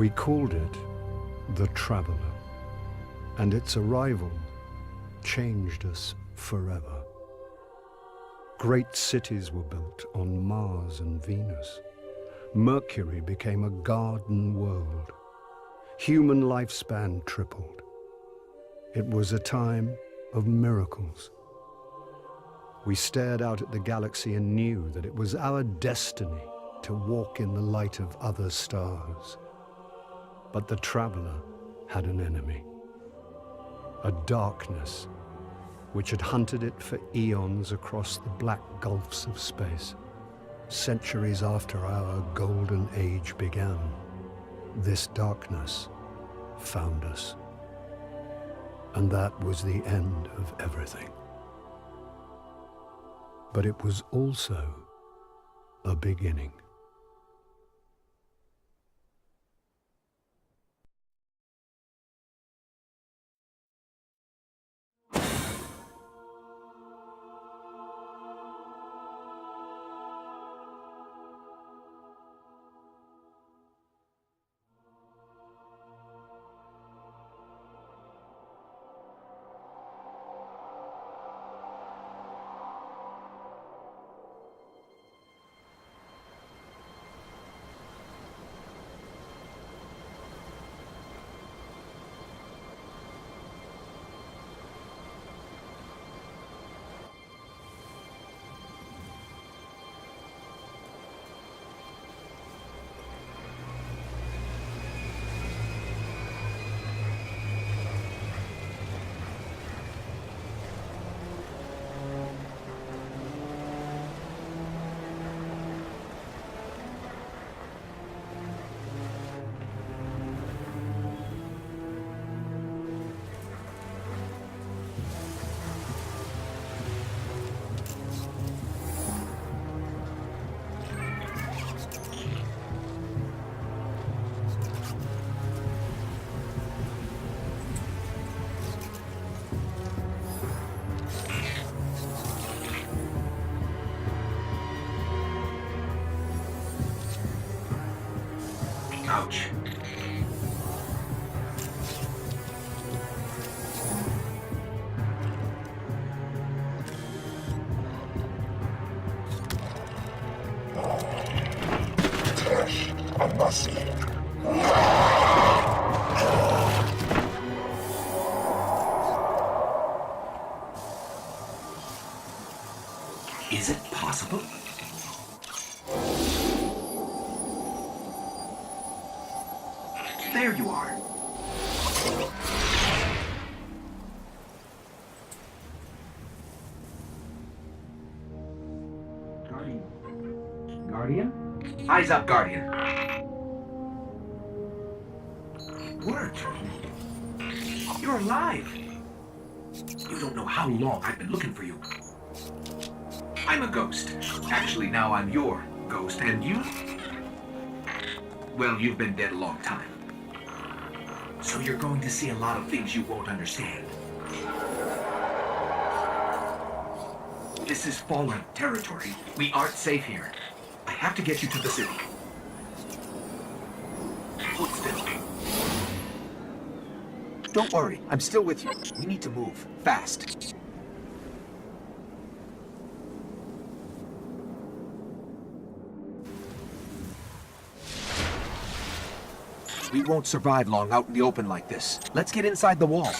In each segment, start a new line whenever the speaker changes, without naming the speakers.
We called it the Traveler, and its arrival changed us forever. Great cities were built on Mars and Venus. Mercury became a garden world. Human lifespan tripled. It was a time of miracles. We stared out at the galaxy and knew that it was our destiny to walk in the light of other stars. But the Traveler had an enemy, a darkness which had hunted it for eons across the black gulfs of space. Centuries after our golden age began, this darkness found us. And that was the end of everything. But it was also a beginning.
Ouch. Is it possible? There you are. Guardian? Eyes up, Guardian. It worked. You're alive. You don't know how long I've been looking for you. I'm a ghost. Actually, now I'm your ghost. And you? Well, you've been dead a long time. So you're going to see a lot of things you won't understand. This is fallen territory. We aren't safe here. I have to get you to the city. Hold still. Don't worry, I'm still with you. We need to move, fast. We won't survive long out in the open like this. Let's get inside the wall.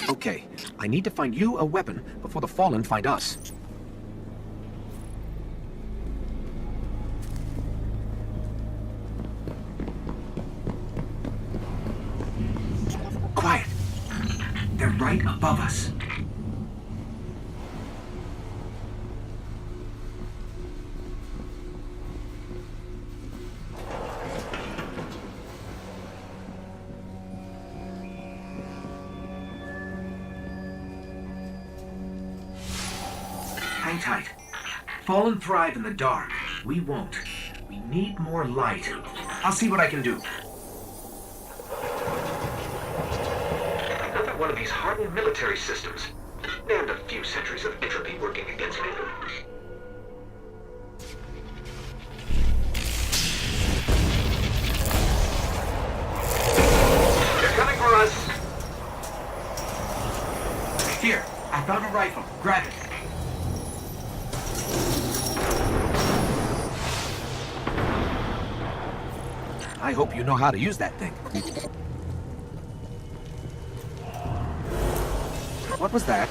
Okay, I need to find you a weapon before the Fallen find us. Quiet! They're right above us. Hang tight. Fallen thrive in the dark. We won't. We need more light. I'll see what I can do. Another one of these hardened military systems. And a few centuries of entropy working against me. They're coming for us! Here, I found a rifle. Grab it. I hope you know how to use that thing. What was that?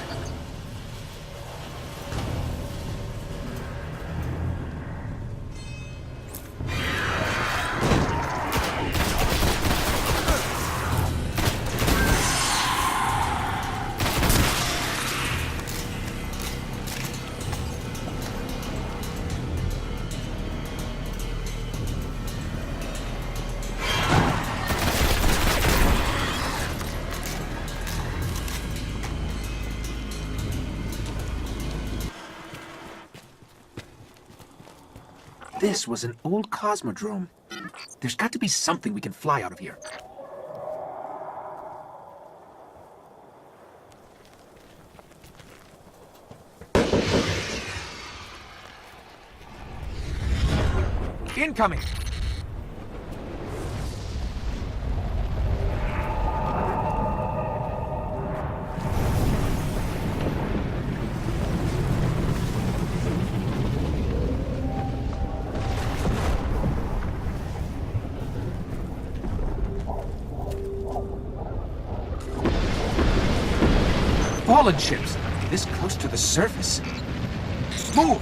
This was an old cosmodrome. There's got to be something we can fly out of here. Incoming! Fallen ships, this close to the surface. Move!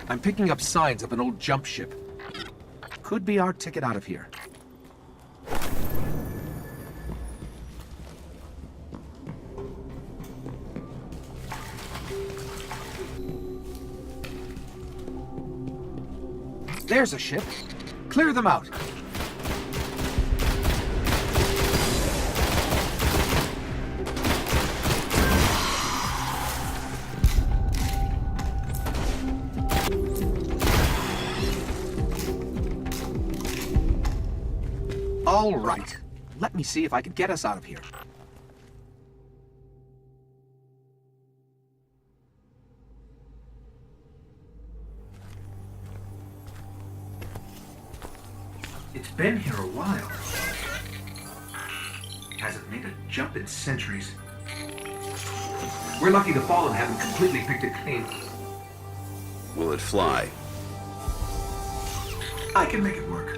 I'm picking up signs of an old jump ship. Could be our ticket out of here. There's a ship. Clear them out. All right. Let me see if I can get us out of here. It's been here a while. Hasn't made a jump in centuries. We're lucky the Fallen haven't completely picked it clean.
Will it fly?
I can make it work.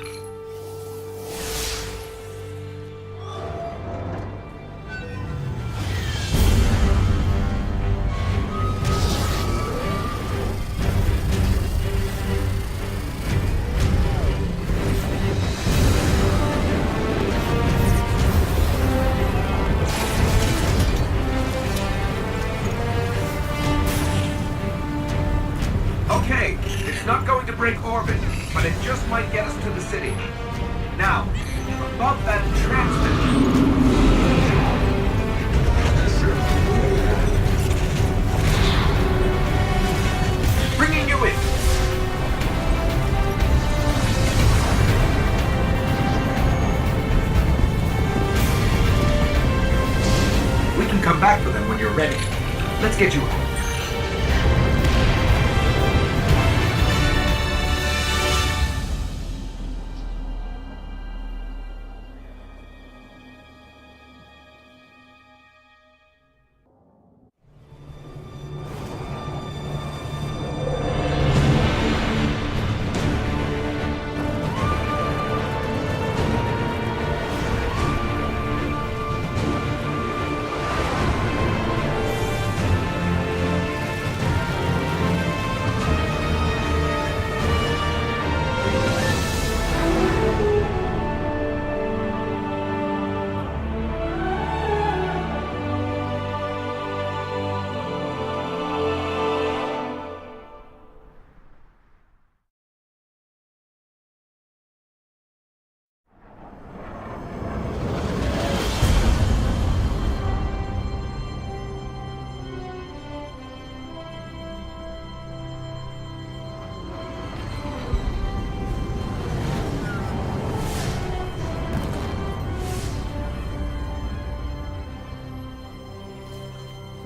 Okay, it's not going to break orbit, but it just might get us to the city. Now, above that transmitter. Bringing you in. We can come back for them when you're ready. Let's get you out.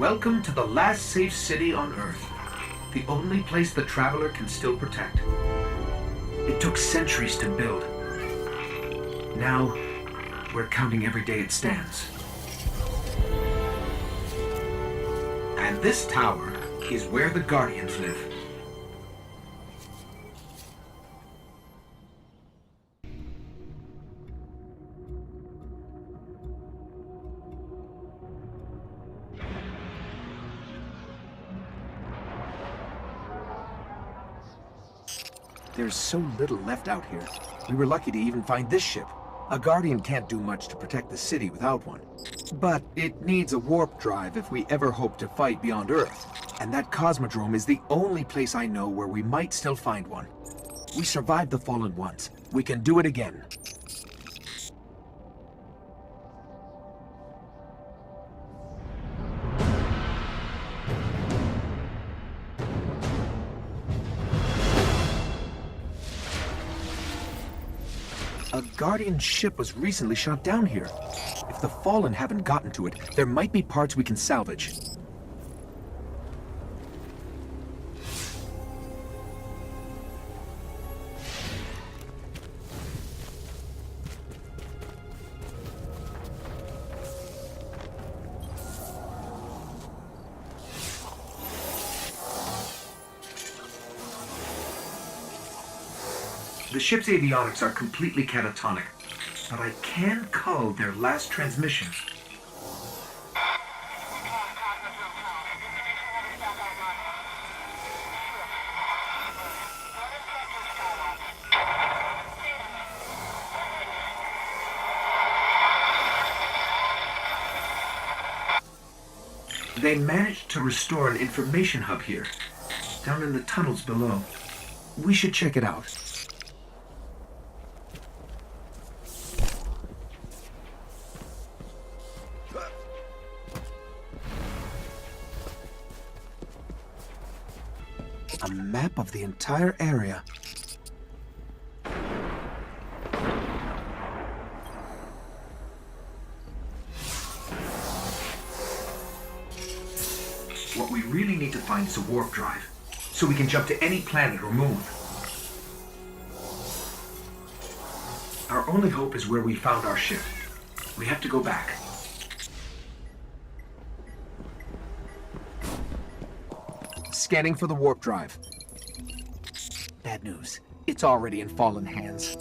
Welcome to the last safe city on Earth. The only place the Traveler can still protect. It took centuries to build. Now, we're counting every day it stands. And this tower is where the Guardians live. There's so little left out here. We were lucky to even find this ship. A Guardian can't do much to protect the city without one. But it needs a warp drive if we ever hope to fight beyond Earth. And that Cosmodrome is the only place I know where we might still find one. We survived the Fallen once. We can do it again. A Guardian ship was recently shot down here. If the Fallen haven't gotten to it, there might be parts we can salvage. The ship's avionics are completely catatonic, but I can cull their last transmission. They managed to restore an information hub here, down in the tunnels below. We should check it out. A map of the entire area. What we really need to find is a warp drive, so we can jump to any planet or moon. Our only hope is where we found our ship. We have to go back. Scanning for the warp drive. Bad news. It's already in Fallen hands.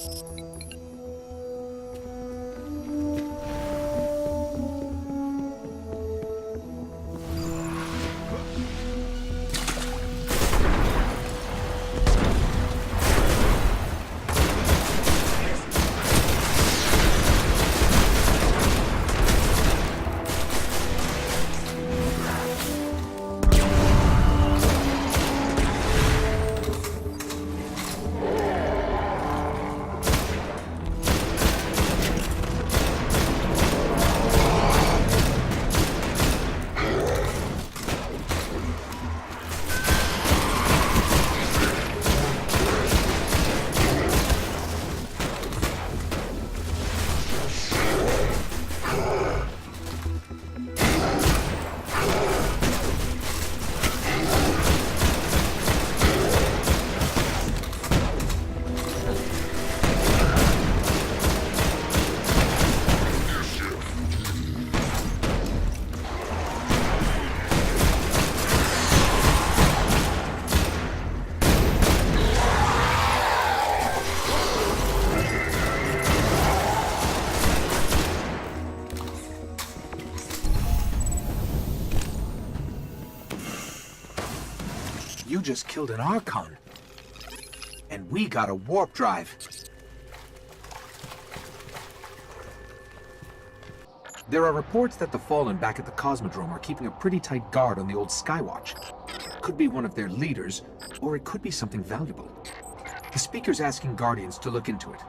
You just killed an Archon. And we got a warp drive. There are reports that the Fallen back at the Cosmodrome are keeping a pretty tight guard on the old Skywatch. Could be one of their leaders, or it could be something valuable. The speaker's asking Guardians to look into it.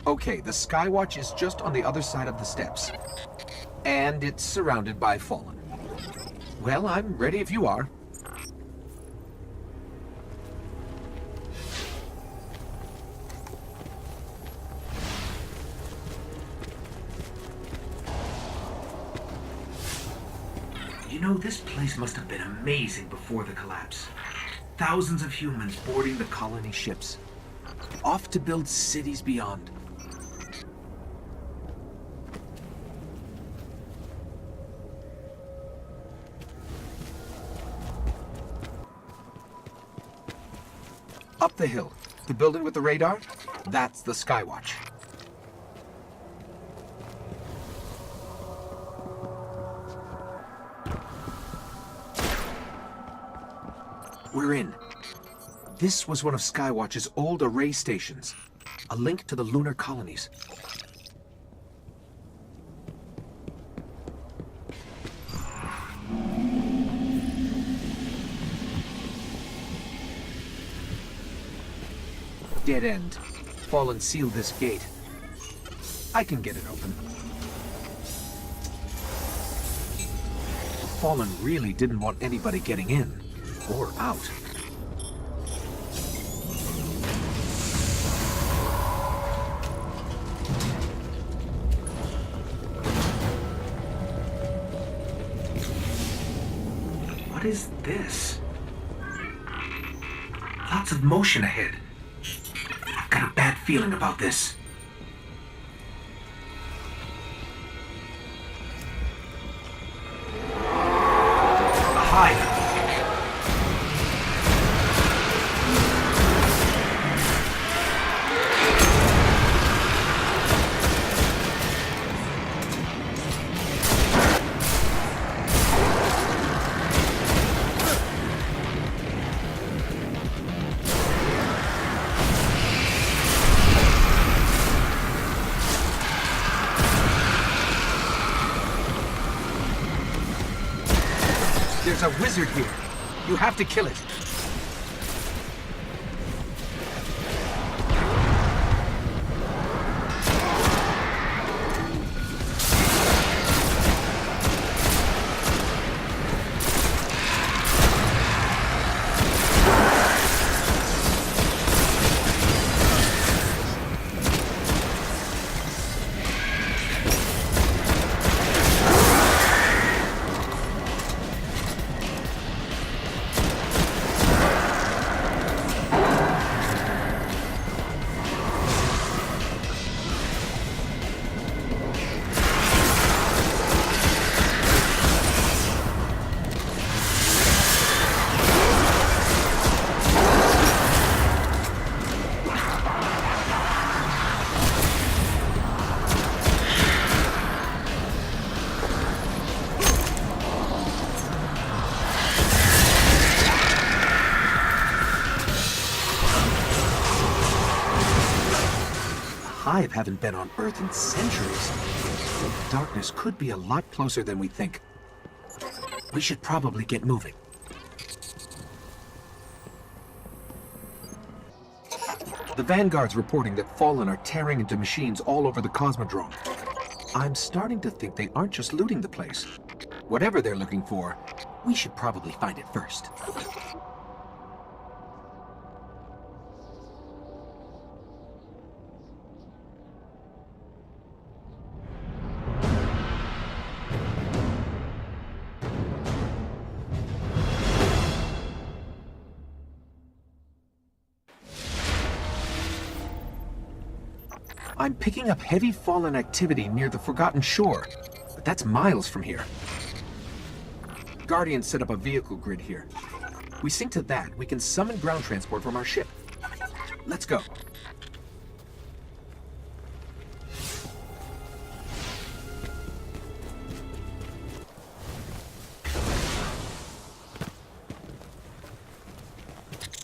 Okay, the Skywatch is just on the other side of the steps. And it's surrounded by Fallen. Well, I'm ready if you are. You know, this place must have been amazing before the collapse. Thousands of humans boarding the colony ships, off to build cities beyond. Up the hill, the building with the radar, that's the Skywatch. We're in. This was one of Skywatch's old array stations, a link to the lunar colonies. Dead end. Fallen sealed this gate. I can get it open. Fallen really didn't want anybody getting in. Or out. What is this? Lots of motion ahead. I've got a bad feeling about this. A hive. There's a wizard here. You have to kill it. Hive haven't been on Earth in centuries. The darkness could be a lot closer than we think. We should probably get moving. The Vanguard's reporting that Fallen are tearing into machines all over the Cosmodrome. I'm starting to think they aren't just looting the place. Whatever they're looking for, we should probably find it first. I'm picking up heavy Fallen activity near the Forgotten Shore, but that's miles from here. Guardians set up a vehicle grid here. We sync to that, we can summon ground transport from our ship. Let's go.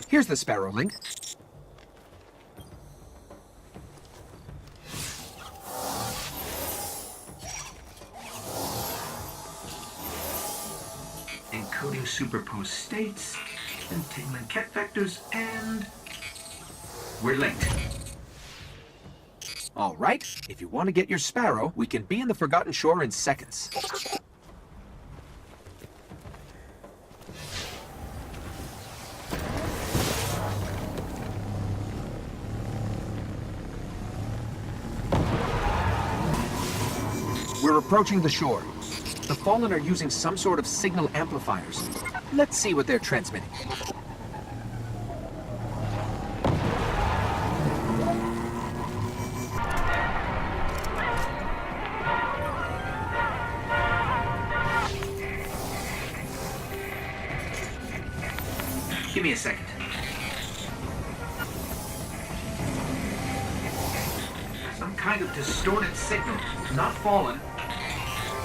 Here's the Sparrow link. Encoding superposed states, entangling ket vectors, and we're linked. All right, if you want to get your Sparrow, we can be in the Forgotten Shore in seconds. We're approaching the shore. The Fallen are using some sort of signal amplifiers. Let's see what they're transmitting. Give me a second. Some kind of distorted signal. Not Fallen.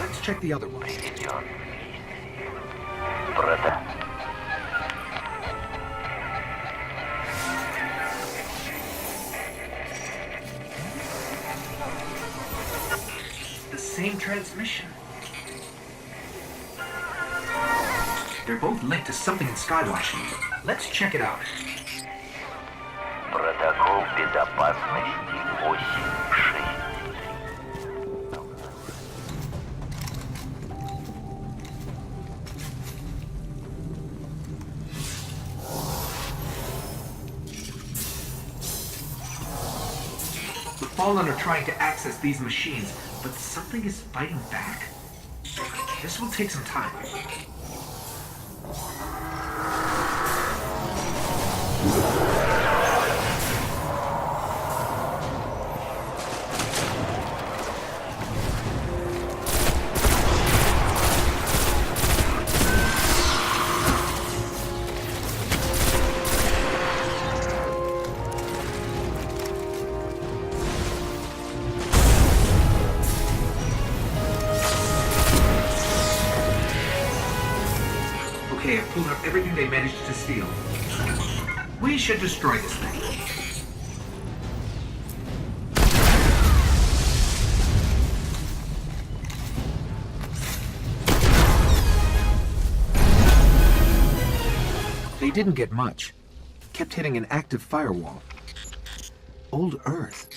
Let's check the other one. The same transmission. They're both linked to something in Skywatch. Let's check it out.
Протокол безопасности 8.6.
The Fallen are trying to access these machines, but something is fighting back. This will take some time. Okay, I've pulled up everything they managed to steal. We should destroy this thing. They didn't get much. Kept hitting an active firewall. Old Earth.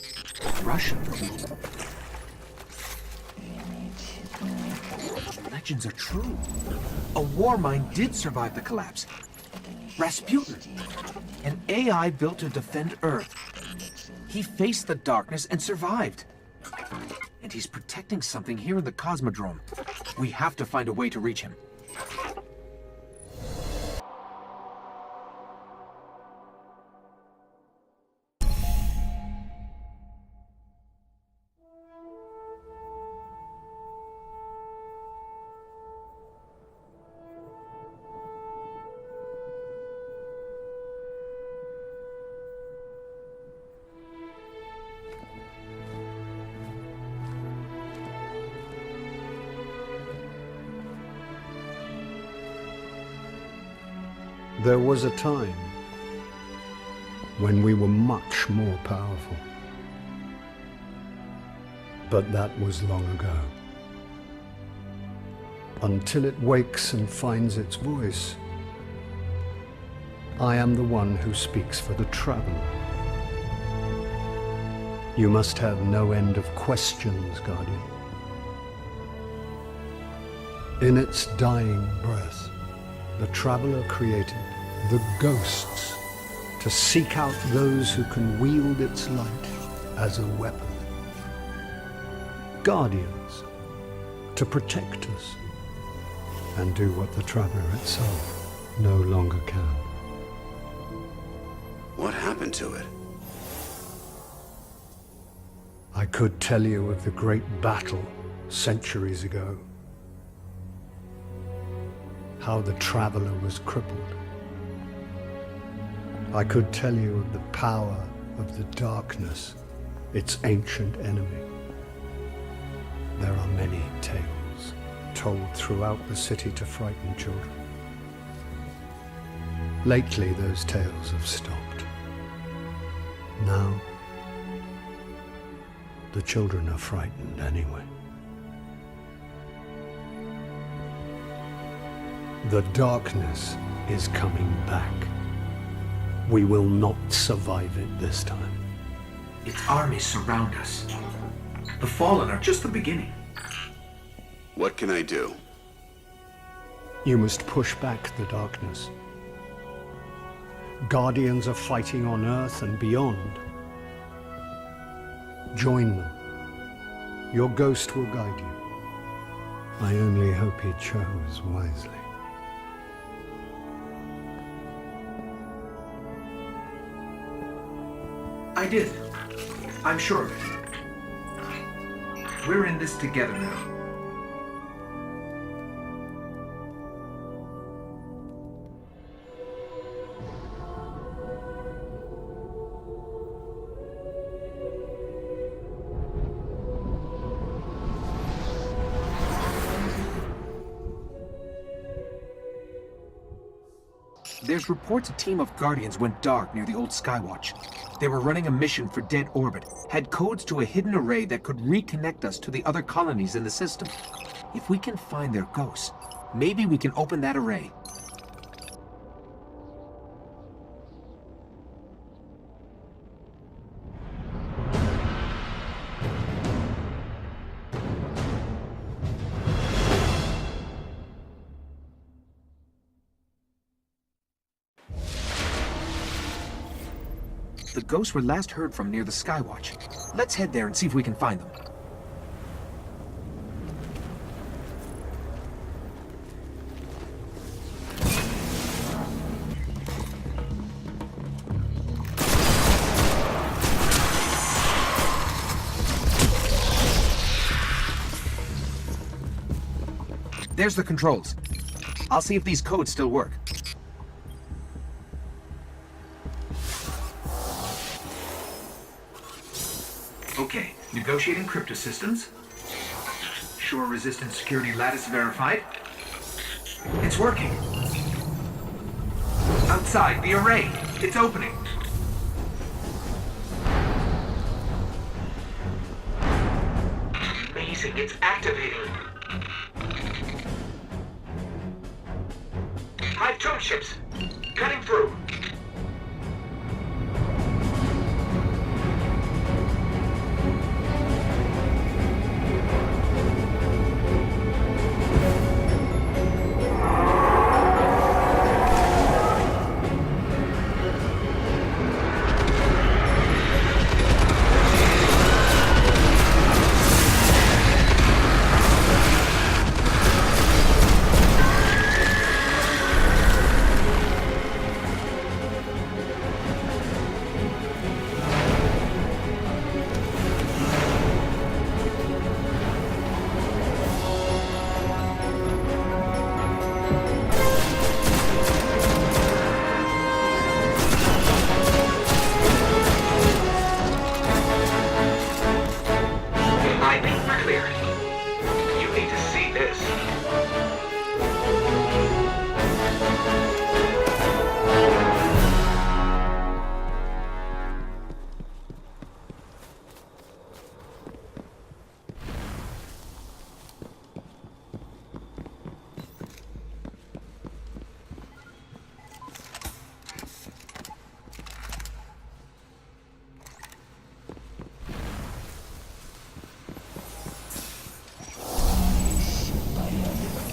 Russia. Legends are true. A war mine did survive the collapse. Rasputin, an AI built to defend Earth. He faced the darkness and survived. And he's protecting something here in the Cosmodrome. We have to find a way to reach him.
There was a time when we were much more powerful. But that was long ago. Until it wakes and finds its voice, I am the one who speaks for the traveler. You must have no end of questions, Guardian. In its dying breath, the traveler created the ghosts to seek out those who can wield its light as a weapon. Guardians to protect us and do what the traveler itself no longer can.
What happened to it?
I could tell you of the great battle centuries ago. How the traveler was crippled. I could tell you of the power of the darkness, its ancient enemy. There are many tales told throughout the city to frighten children. Lately, those tales have stopped. Now, the children are frightened anyway. The darkness is coming back. We will not survive it this time.
Its armies surround us. The Fallen are just the beginning.
What can I do?
You must push back the darkness. Guardians are fighting on Earth and beyond. Join them. Your ghost will guide you. I only hope he chose wisely.
I did. I'm sure of it. We're in this together now. There's reports a team of Guardians went dark near the old Skywatch. They were running a mission for Dead Orbit, had codes to a hidden array that could reconnect us to the other colonies in the system. If we can find their ghosts, maybe we can open that array. The ghosts were last heard from near the Skywatch. Let's head there and see if we can find them. There's the controls. I'll see if these codes still work. Okay, negotiating crypto systems. Shore resistant security lattice verified. It's working. Outside, the array. It's opening. Amazing, it's activating. Hive tone ships. Cutting through.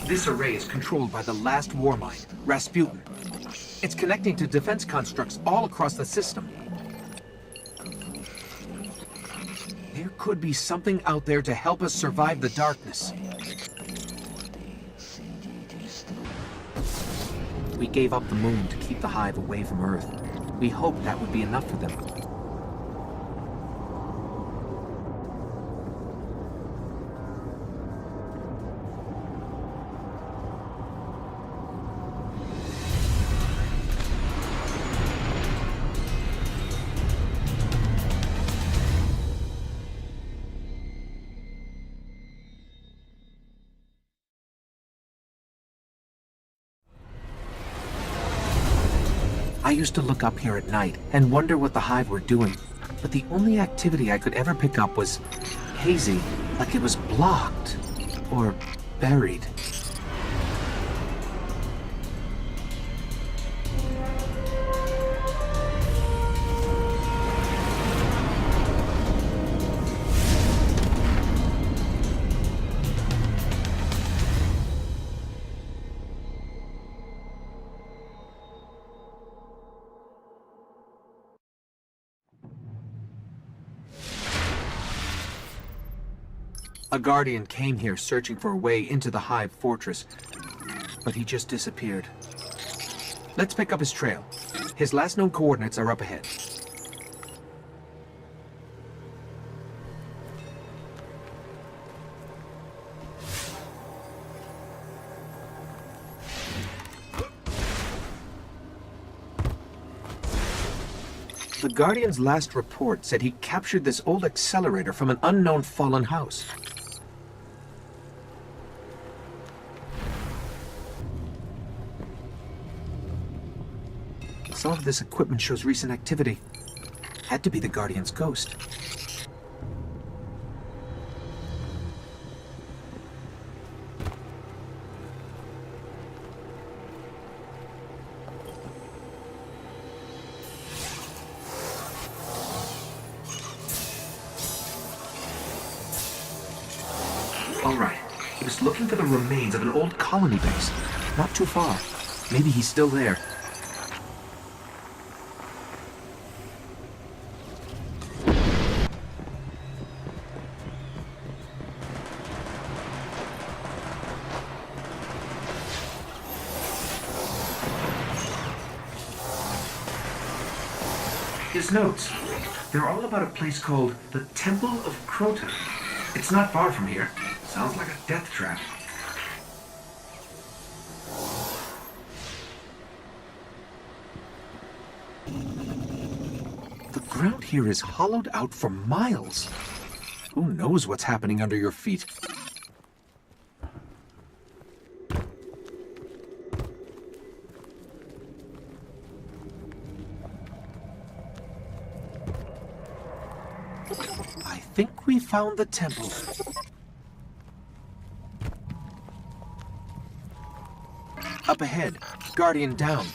This array is controlled by the last warmind, Rasputin. It's connecting to defense constructs all across the system. There could be something out there to help us survive the darkness. We gave up the moon to keep the Hive away from Earth. We hoped that would be enough for them. I used to look up here at night and wonder what the Hive were doing, but the only activity I could ever pick up was hazy, like it was blocked or buried. A guardian came here searching for a way into the Hive fortress, but he just disappeared. Let's pick up his trail. His last known coordinates are up ahead. The Guardian's last report said he captured this old accelerator from an unknown fallen house. Some of this equipment shows recent activity. Had to be the Guardian's ghost. All right. He was looking for the remains of an old colony base. Not too far. Maybe he's still there. His notes. They're all about a place called the Temple of Crota. It's not far from here. Sounds like a death trap. The ground here is hollowed out for miles. Who knows what's happening under your feet? I think we found the temple. Up ahead, Guardian down.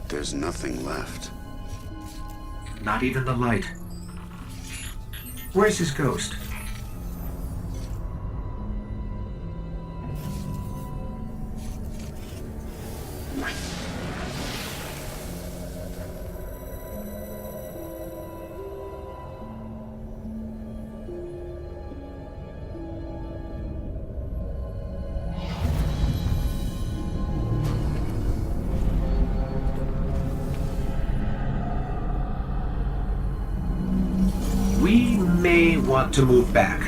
There's nothing left.
Not even the light. Where's his ghost? We may want to move back.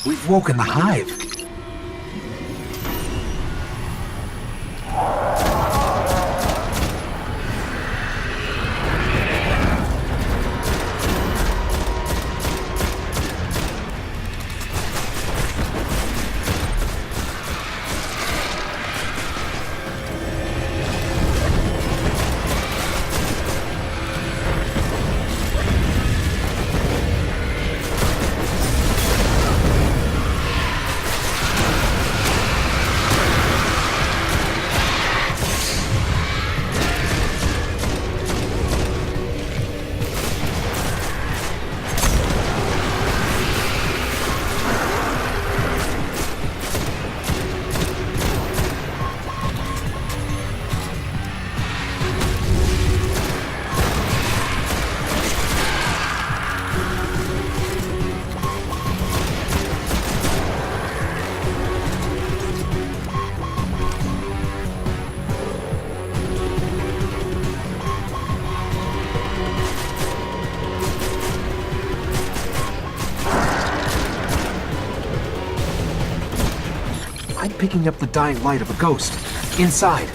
We've woken the Hive. I'm picking up the dying light of a ghost. Inside.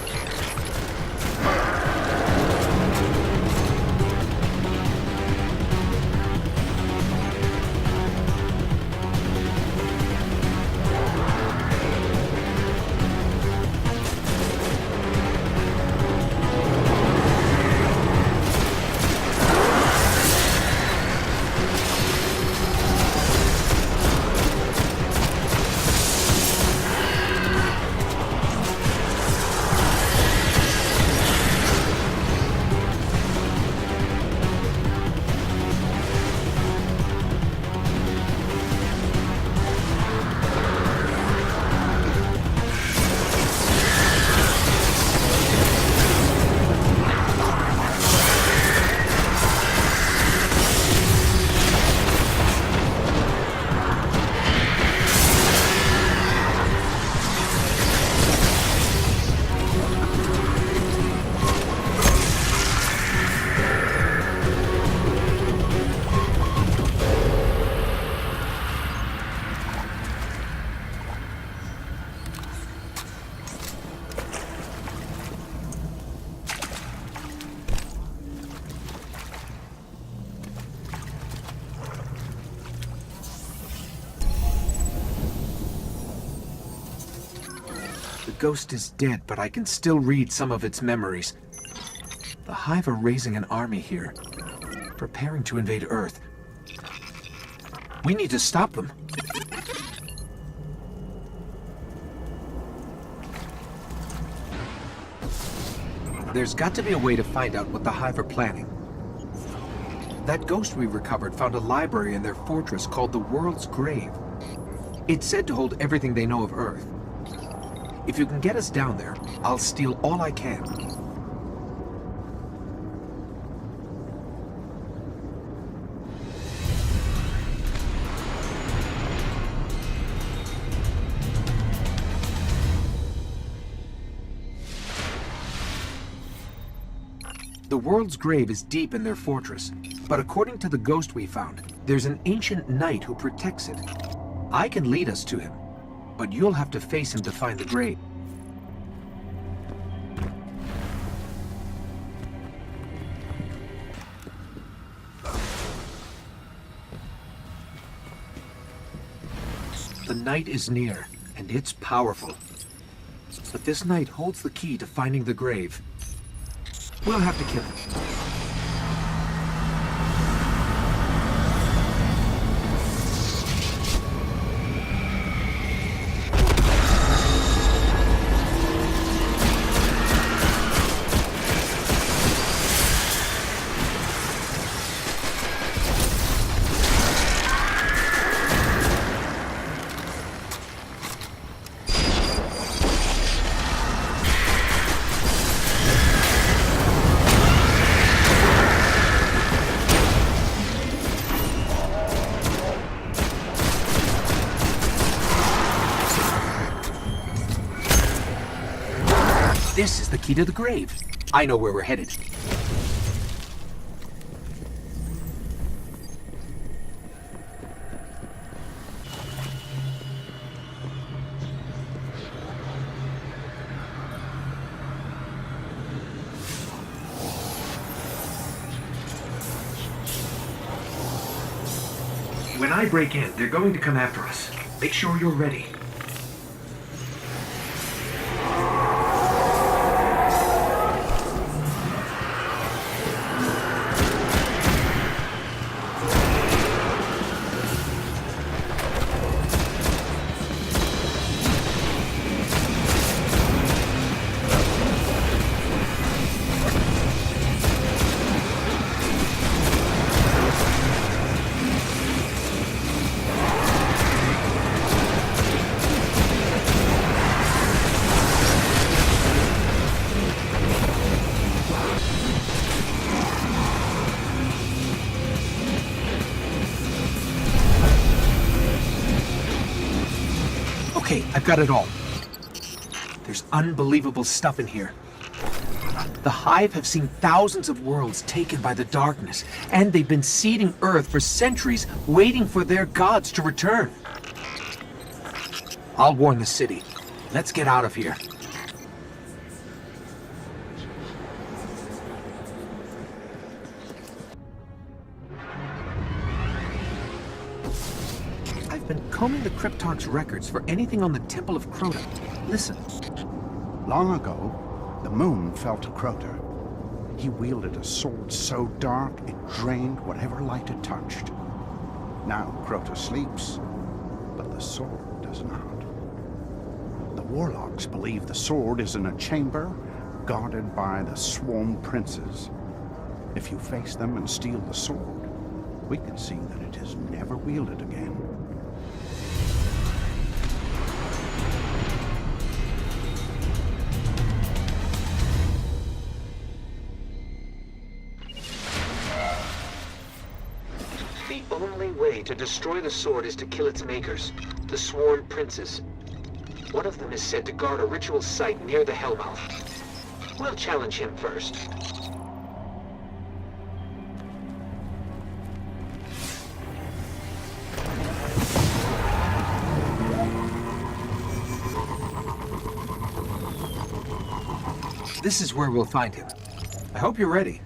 ghost is dead, but I can still read some of its memories. The Hive are raising an army here, preparing to invade Earth. We need to stop them. There's got to be a way to find out what the Hive are planning. That ghost we recovered found a library in their fortress called the World's Grave. It's said to hold everything they know of Earth. If you can get us down there, I'll steal all I can. The World's Grave is deep in their fortress, but according to the ghost we found, there's an ancient knight who protects it. I can lead us to him, but you'll have to face him to find the grave. The knight is near, and it's powerful. But this knight holds the key to finding the grave. We'll have to kill him. This is the key to the grave. I know where we're headed. When I break in, they're going to come after us. Make sure you're ready. Okay, I've got it all. There's unbelievable stuff in here. The Hive have seen thousands of worlds taken by the darkness, and they've been seeding Earth for centuries, waiting for their gods to return. I'll warn the city. Let's get out of here. I've been combing the Cryptarch's records for anything on the Temple of Crota. Listen.
Long ago, the moon fell to Crota. He wielded a sword so dark it drained whatever light it touched. Now Crota sleeps, but the sword does not. The warlocks believe the sword is in a chamber guarded by the Swarm Princes. If you face them and steal the sword, we can see that it is never wielded again.
The only way to destroy the sword is to kill its makers, the Swarm Princes. One of them is said to guard a ritual site near the Hellmouth. We'll challenge him first. This is where we'll find him. I hope you're ready.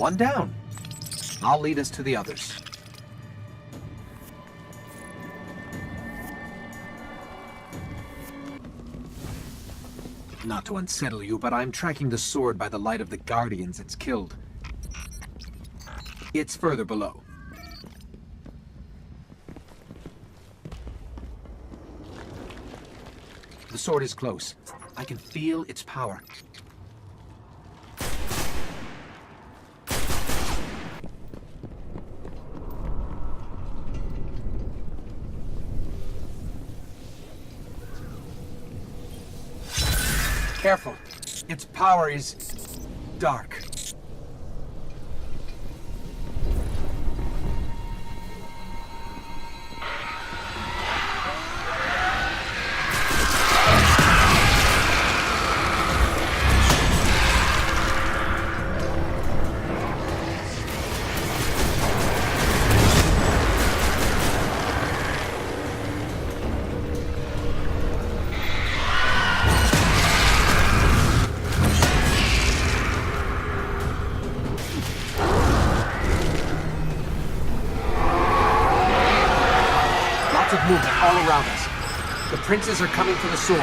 One down. I'll lead us to the others. Not to unsettle you, but I'm tracking the sword by the light of the Guardians it's killed. It's further below. The sword is close. I can feel its power. Careful. Its power is dark. Movement all around us. The princes are coming for the sword.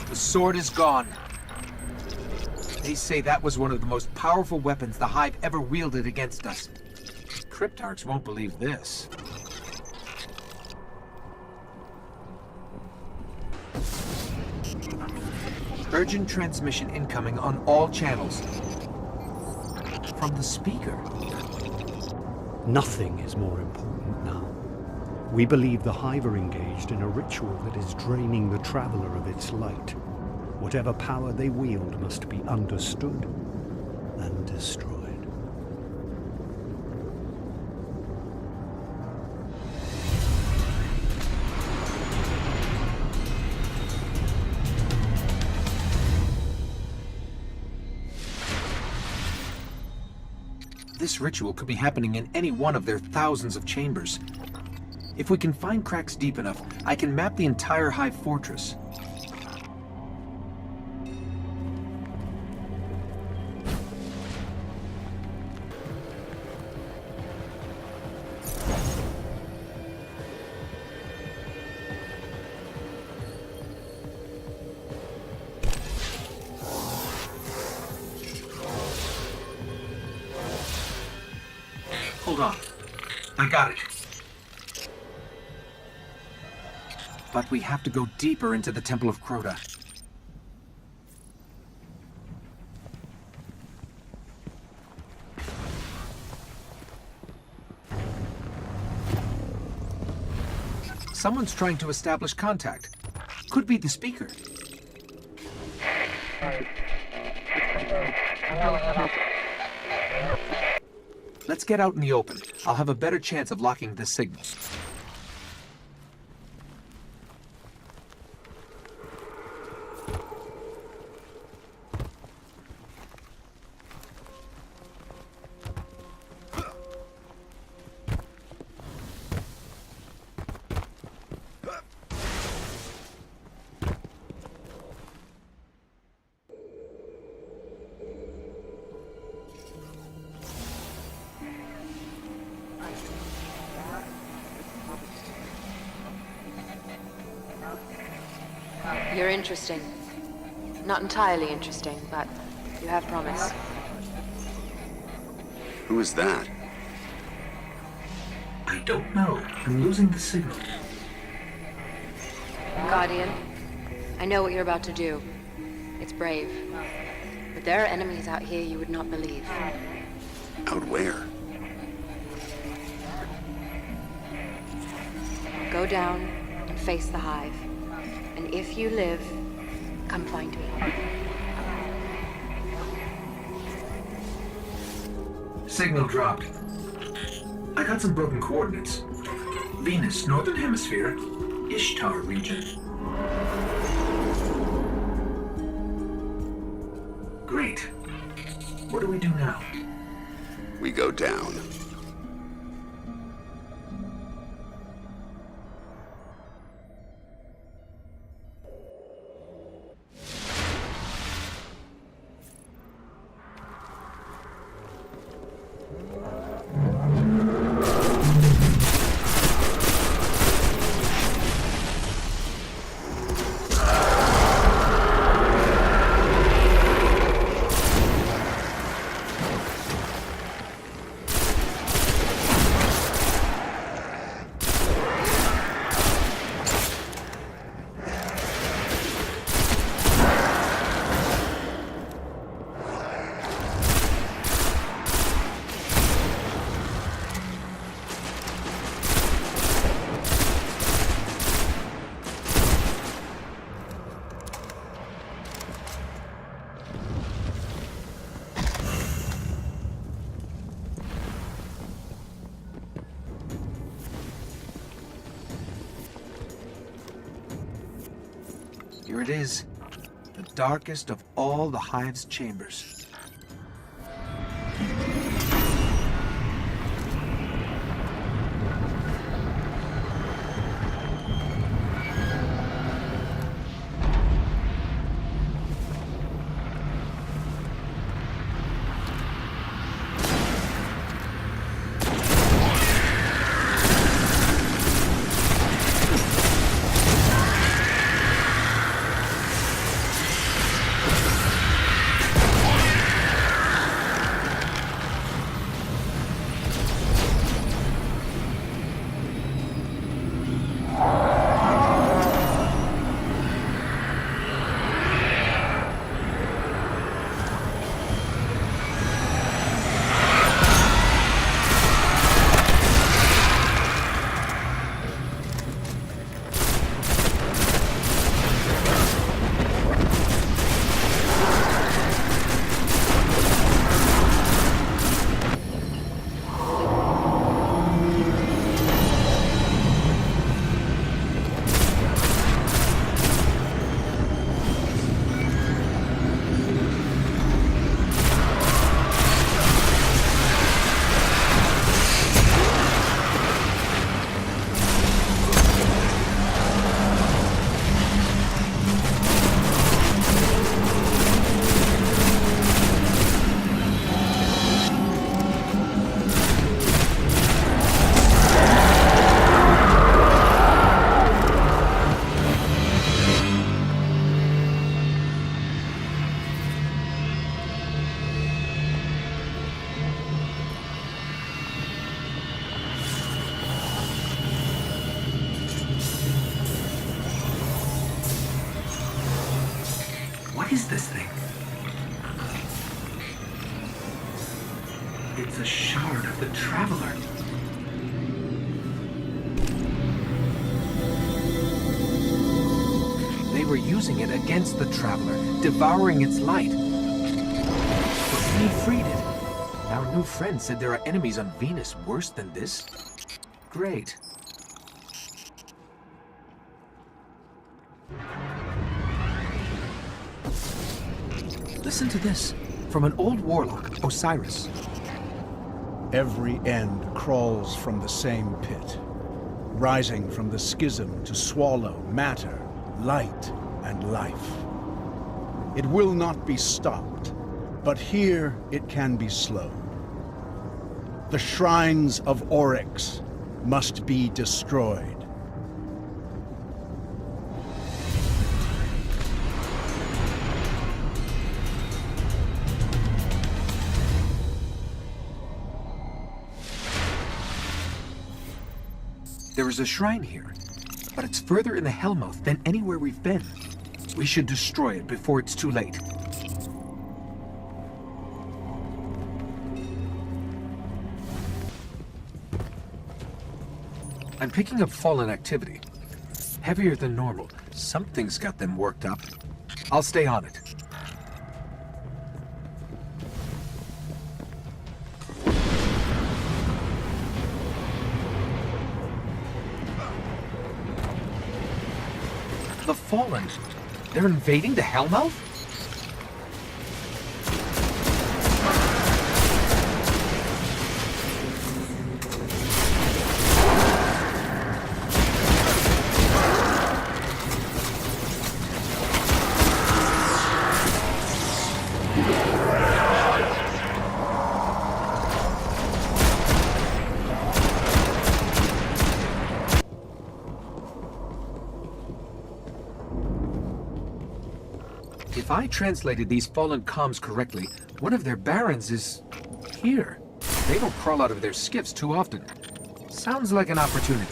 The sword is gone. They say that was one of the most powerful weapons the Hive ever wielded against us. Cryptarchs won't believe this. Urgent transmission incoming on all channels. From the speaker.
Nothing is more important now. We believe the Hive are engaged in a ritual that is draining the Traveler of its light. Whatever power they wield must be understood and destroyed.
This ritual could be happening in any one of their thousands of chambers. If we can find cracks deep enough, I can map the entire Hive fortress. Hold on. I got it. But we have to go deeper into the Temple of Crota. Someone's trying to establish contact. Could be the speaker. Let's get out in the open. I'll have a better chance of locking this signal.
You're interesting. Not entirely interesting, but you have promise.
Who is that?
I don't know. I'm losing the signal.
Guardian, I know what you're about to do. It's brave. But there are enemies out here you would not believe.
Out where?
Go down and face the hive. And if you live, come find me.
Signal dropped. I got some broken coordinates. Venus, Northern Hemisphere, Ishtar region. Great. What do we do now?
We go down.
Here it is. The darkest of all the hive's chambers. What is this thing? It's a shard of the Traveler. They were using it against the Traveler, devouring its light. But we freed it. Our new friend said there are enemies on Venus worse than this. Great. Listen to this, from an old warlock, Osiris.
Every end crawls from the same pit, rising from the schism to swallow matter, light, and life. It will not be stopped, but here it can be slowed. The shrines of Oryx must be destroyed.
There is a shrine here, but it's further in the Hellmouth than anywhere we've been. We should destroy it before it's too late. I'm picking up fallen activity. Heavier than normal. Something's got them worked up. I'll stay on it. The Fallen. They're invading the Hellmouth? If I translated these fallen comms correctly, one of their barons is here. They don't crawl out of their skiffs too often. Sounds like an opportunity.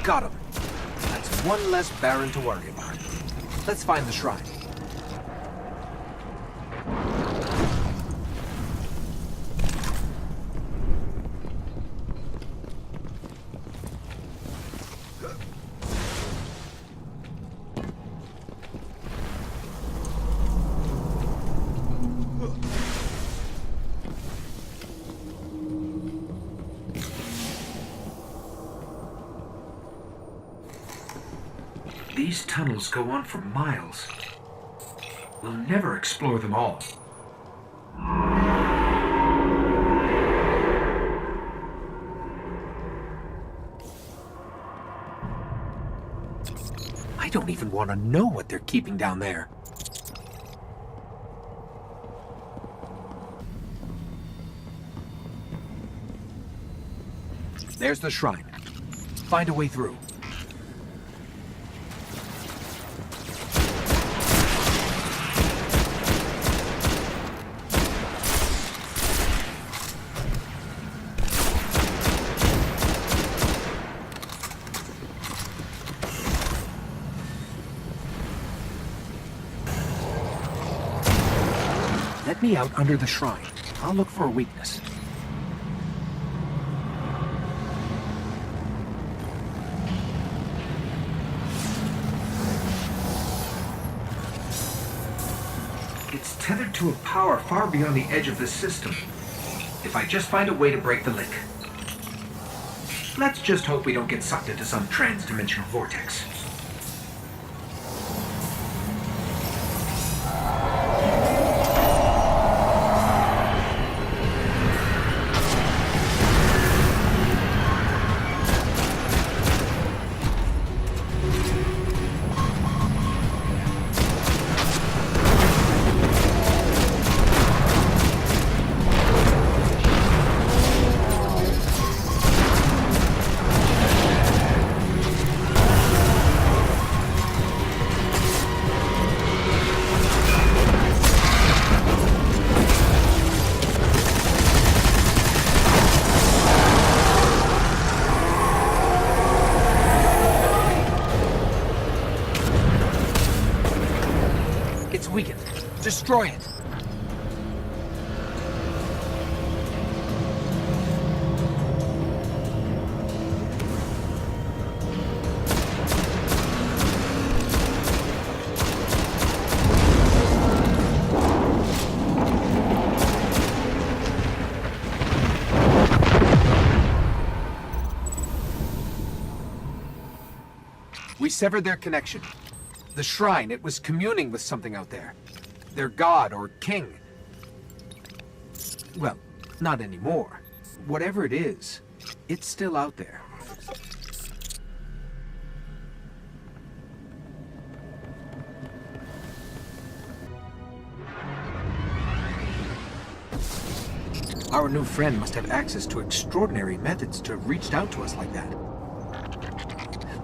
Got him. That's one less Baron to worry about. Let's find the shrine. These tunnels go on for miles. We'll never explore them all. I don't even want to know what they're keeping down there. There's the shrine. Find a way through. Let me out under the shrine. I'll look for a weakness. It's tethered to a power far beyond the edge of this system. If I just find a way to break the link. Let's just hope we don't get sucked into some trans-dimensional vortex. It's weakened. Destroy it. We severed their connection. The shrine, it was communing with something out there. Their god or king. Well, not anymore. Whatever it is, It's still out there. Our new friend must have access to extraordinary methods to have reached out to us like that.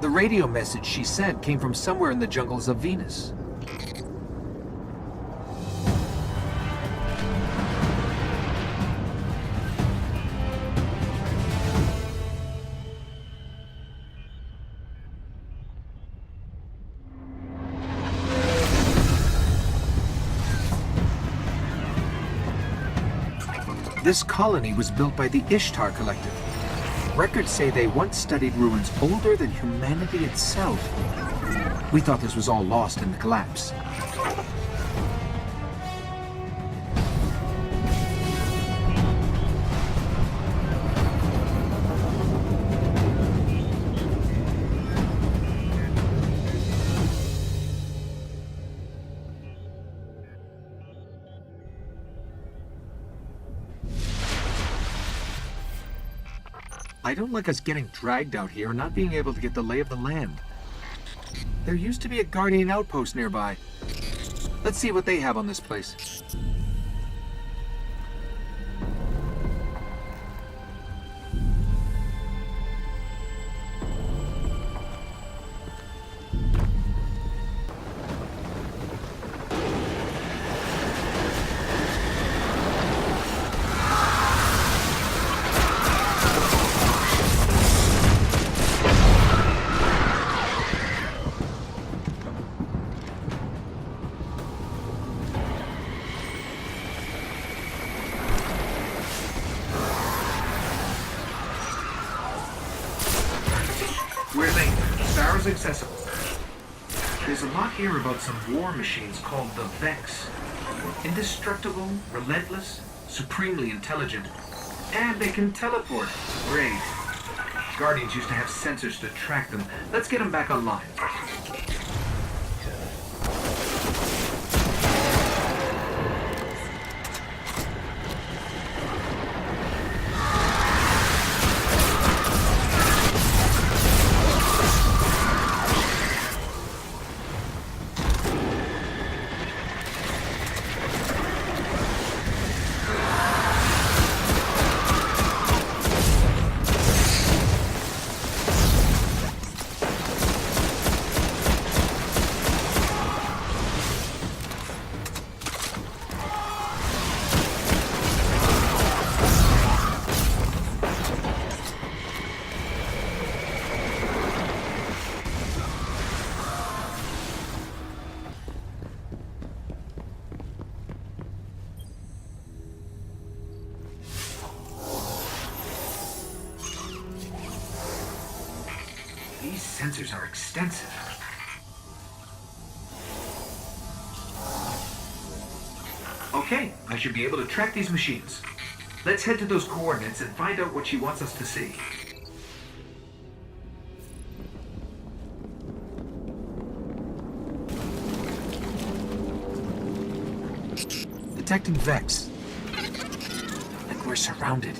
The radio message she sent came from somewhere in the jungles of Venus. This colony was built by the Ishtar Collective. Records say they once studied ruins older than humanity itself. We thought this was all lost in the collapse. I don't like us getting dragged out here and not being able to get the lay of the land. There used to be a Guardian outpost nearby. Let's see what they have on this place. We're late. Sparrow's accessible. There's a lot here about some war machines called the Vex. Indestructible, relentless, supremely intelligent. And they can teleport. Great. Guardians used to have sensors to track them. Let's get them back online. These sensors are extensive. Okay, I should be able to track these machines. Let's head to those coordinates and find out what she wants us to see. Detecting Vex. Like we're surrounded.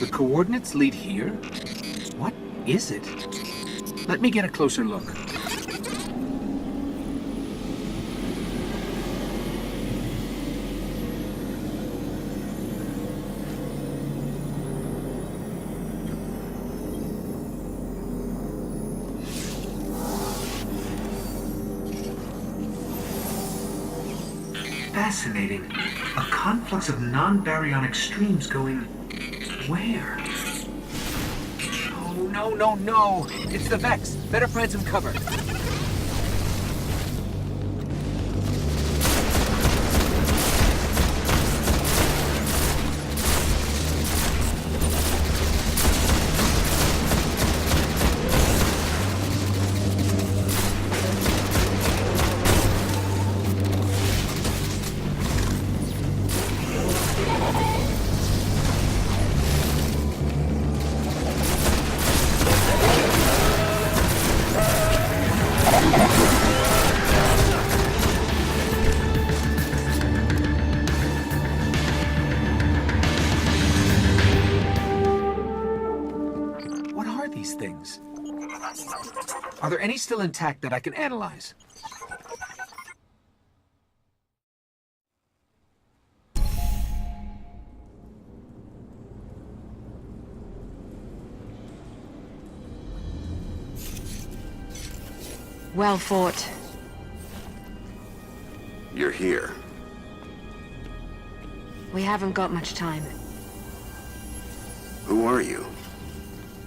The coordinates lead here? What is it? Let me get a closer look. Fascinating. A conflux of non-baryonic streams going... where? Oh, no, no, no! It's the Vex! Better find some cover. Are there any still intact that I can analyze?
Well fought.
You're here.
We haven't got much time.
Who are you?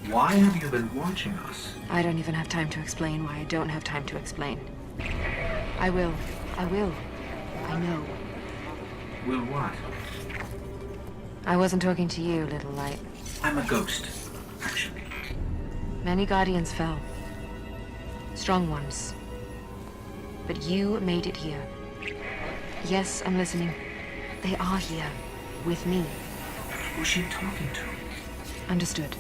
Why have you been watching us?
I don't even have time to explain why I don't have time to explain. I will. I will. I know.
Will what?
I wasn't talking to you, little light.
I'm a ghost, actually.
Many Guardians fell. Strong ones. But you made it here. Yes, I'm listening. They are here. With me.
Who's she talking to?
Understood.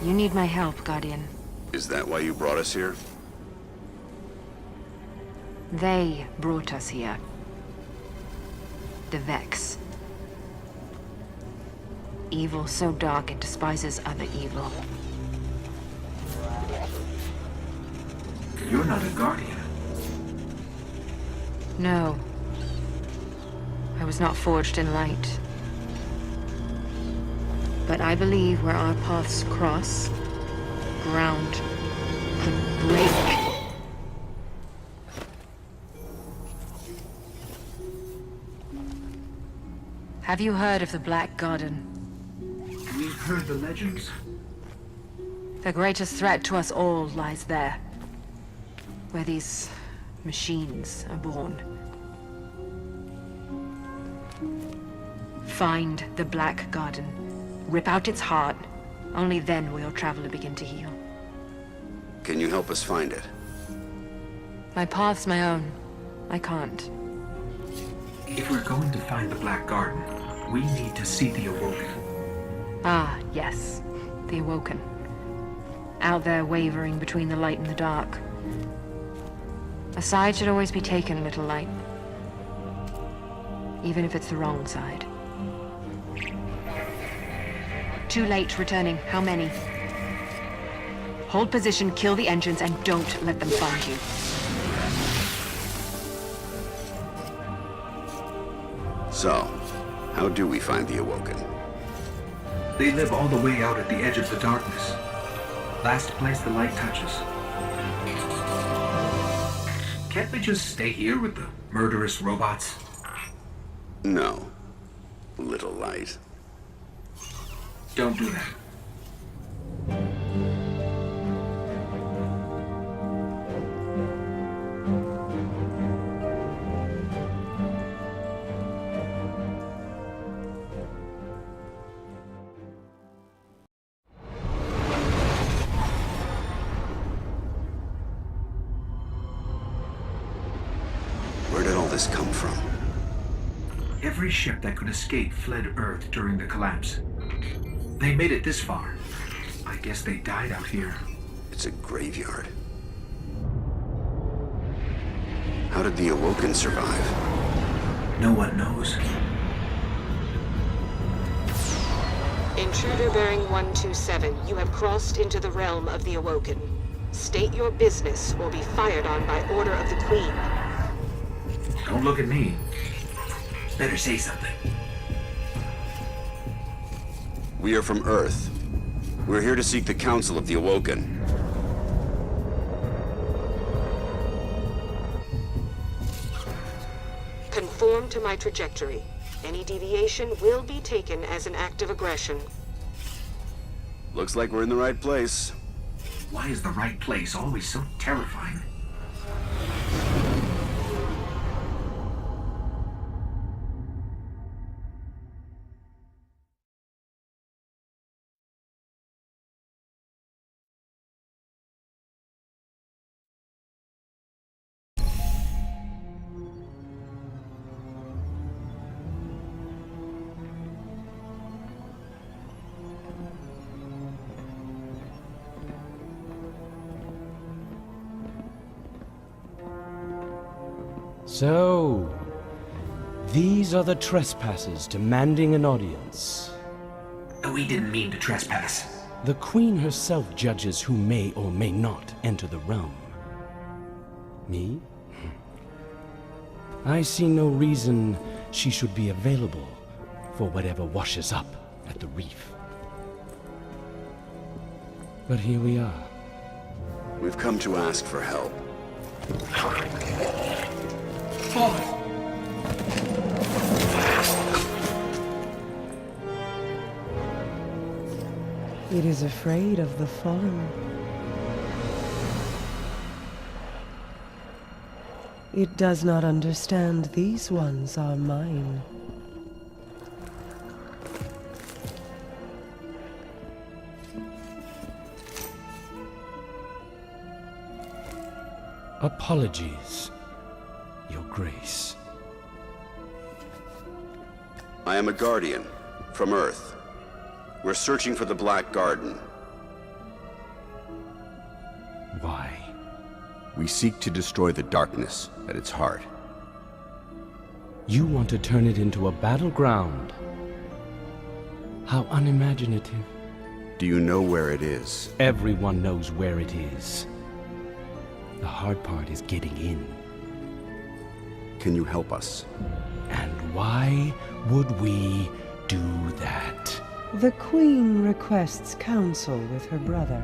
You need my help, Guardian.
Is that why you brought us here?
They brought us here. The Vex. Evil so dark it despises other evil.
You're not a Guardian.
No. I was not forged in light. But I believe where our paths cross, ground could break. Have you heard of the Black Garden?
We've heard the legends.
The greatest threat to us all lies there. Where these machines are born. Find the Black Garden. Rip out its heart. Only then will your traveler begin to heal.
Can you help us find it?
My path's my own. I can't.
If we're going to find the Black Garden, we need to see the Awoken.
Ah, yes. The Awoken. Out there wavering between the light and the dark. A side should always be taken, little light. Even if it's the wrong side. Too late returning. How many? Hold position, kill the engines, and don't let them find you.
So, how do we find the Awoken?
They live all the way out at the edge of the darkness. Last place the light touches. Can't we just stay here with the murderous robots?
No. Little light.
Don't do that.
Where did all this come from?
Every ship that could escape fled Earth during the collapse. They made it this far. I guess they died out here.
It's a graveyard. How did the Awoken survive?
No one knows.
Intruder bearing 127, you have crossed into the realm of the Awoken. State your business or be fired on by order of the Queen.
Don't look at me. Better say something.
We are from Earth. We're here to seek the Council of the Awoken.
Conform to my trajectory. Any deviation will be taken as an act of aggression.
Looks like we're in the right place.
Why is the right place always so terrifying?
So, these are the trespassers demanding an audience.
We didn't mean to trespass.
The Queen herself judges who may or may not enter the realm. Me? I see no reason she should be available for whatever washes up at the reef. But here we are.
We've come to ask for help.
Fallen!
It is afraid of the fallen. It does not understand these ones are mine.
Apologies, Your Grace.
I am a guardian from Earth. We're searching for the Black Garden.
Why?
We seek to destroy the darkness at its heart.
You want to turn it into a battleground? How unimaginative.
Do you know where it is?
Everyone knows where it is. The hard part is getting in.
Can you help us?
And why would we do that?
The Queen requests counsel with her brother.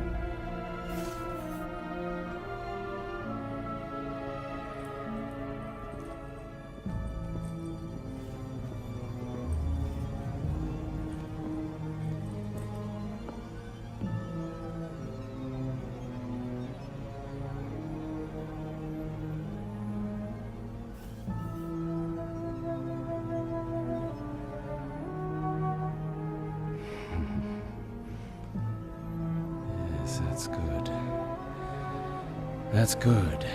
That's good. That's good.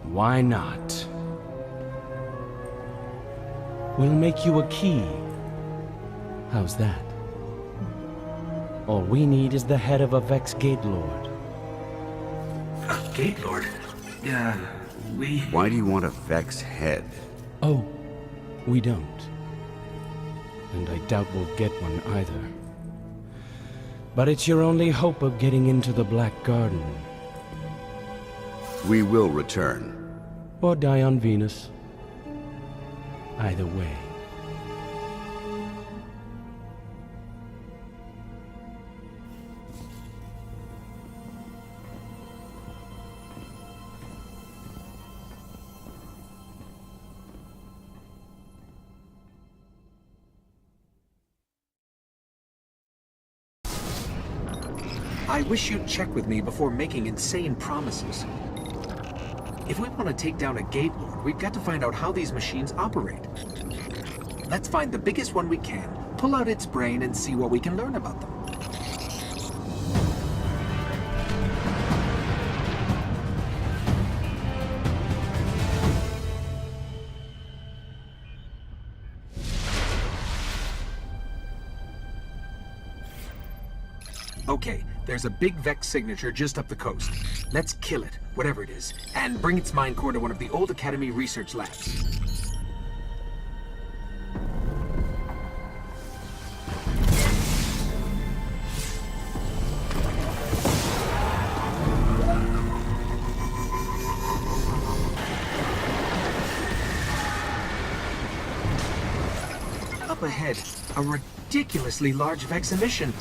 Why not? We'll make you a key. How's that? All we need is the head of a Vex Gate Lord.
A Gate Lord? We...
Why do you want a Vex head?
Oh, we don't. And I doubt we'll get one either. But it's your only hope of getting into the Black Garden.
We will return.
Or die on Venus. Either way.
I wish you'd check with me before making insane promises. If we want to take down a Gate Lord, we've got to find out how these machines operate. Let's find the biggest one we can, pull out its brain, and see what we can learn about them. Okay, there's a big Vex signature just up the coast. Let's kill it, whatever it is, and bring its mind core to one of the old Academy research labs. Up ahead, a ridiculously large Vex emission.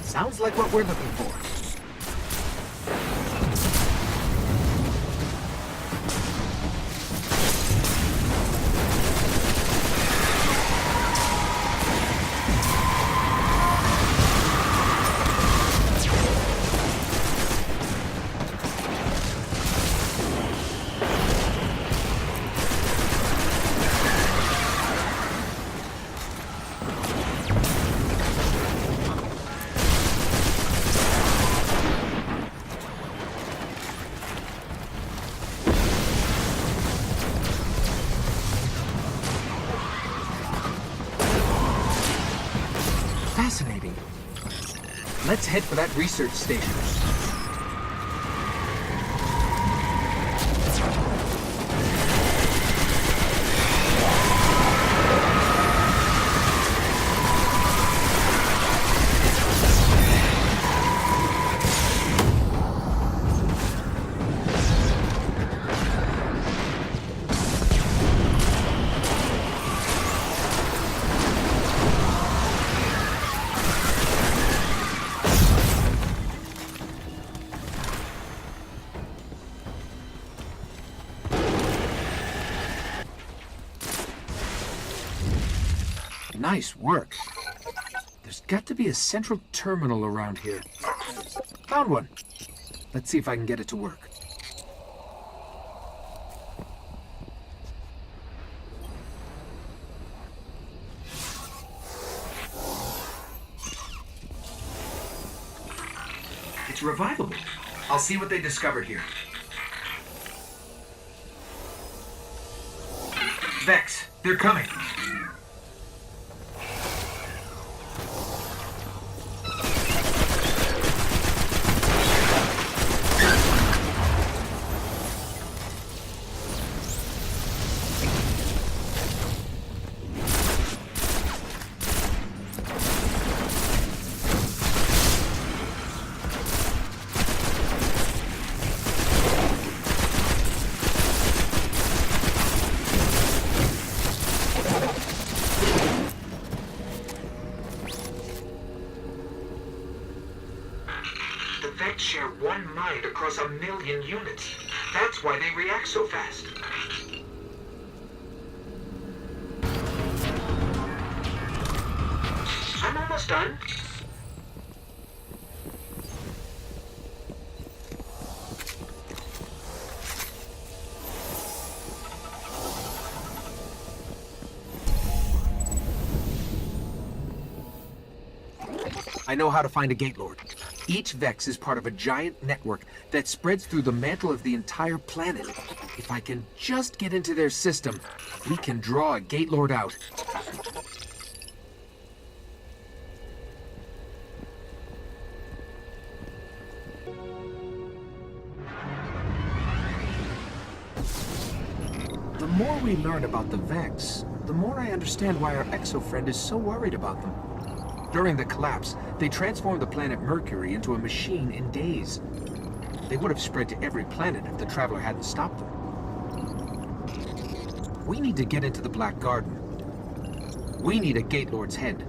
Sounds like what we're looking for. Fascinating. Let's head for that research station. Nice work. There's got to be a central terminal around here. Found one. Let's see if I can get it to work. It's revivable. I'll see what they discovered here. Vex, they're coming. The Vex share one mind across 1 million units. That's why they react so fast. I'm almost done. I know how to find a Gate Lord. Each Vex is part of a giant network that spreads through the mantle of the entire planet. If I can just get into their system, we can draw a Gate Lord out. The more we learn about the Vex, the more I understand why our exo-friend is so worried about them. During the collapse, they transformed the planet Mercury into a machine in days. They would have spread to every planet if the Traveler hadn't stopped them. We need to get into the Black Garden. We need a Gate Lord's head.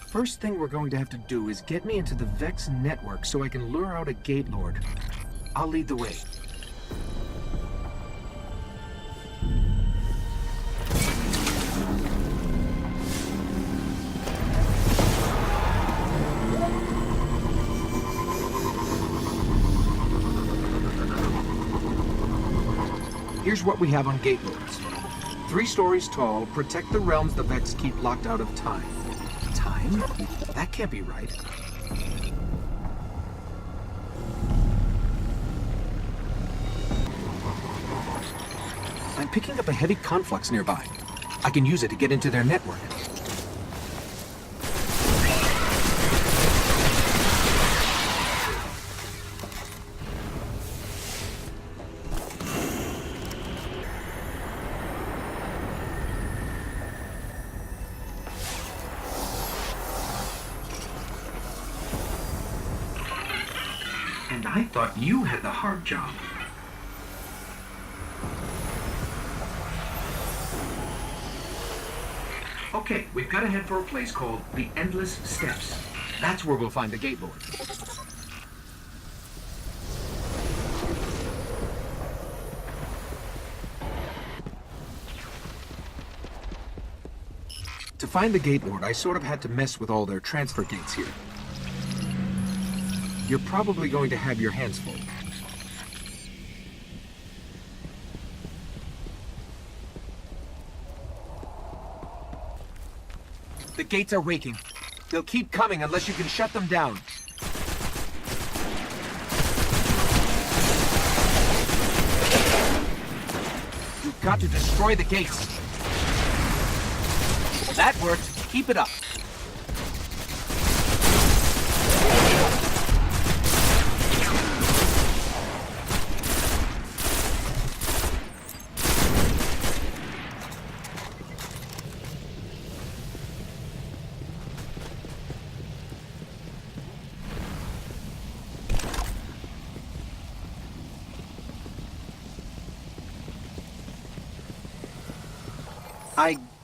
First thing we're going to have to do is get me into the Vex network so I can lure out a Gate Lord. I'll lead the way. Here's what we have on Gate Lords. 3 stories tall, protect the realms the Vex keep locked out of time. Time? That can't be right. I'm picking up a heavy conflux nearby. I can use it to get into their network. And I thought you had the hard job. Okay, we've got to head for a place called the Endless Steps. That's where we'll find the Gate Lord. To find the Gate Lord, I sort of had to mess with all their transfer gates here. You're probably going to have your hands full. The gates are waking. They'll keep coming unless you can shut them down. You've got to destroy the gates. That worked. Keep it up.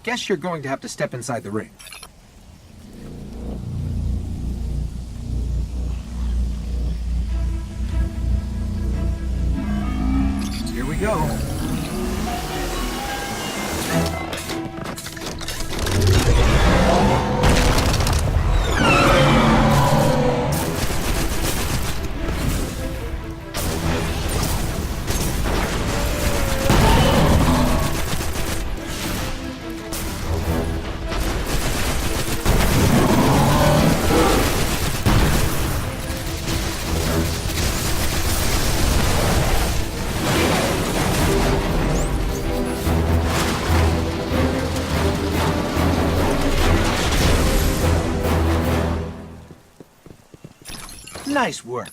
Guess you're going to have to step inside the ring. Here we go. Nice work.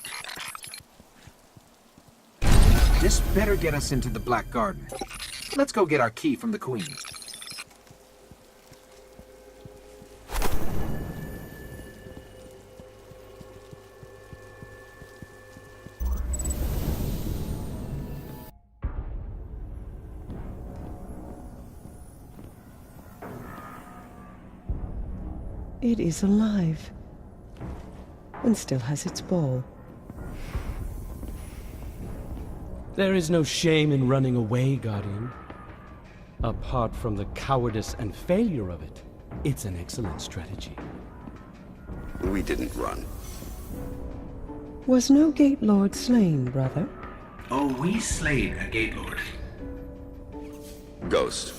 This better get us into the Black Garden. Let's go get our key from the Queen.
It is alive. And still has its ball.
There is no shame in running away, Guardian. Apart from the cowardice and failure of it, it's an excellent strategy.
We didn't run.
Was no Gate Lord slain, brother?
Oh, we slayed a Gate Lord.
Ghost.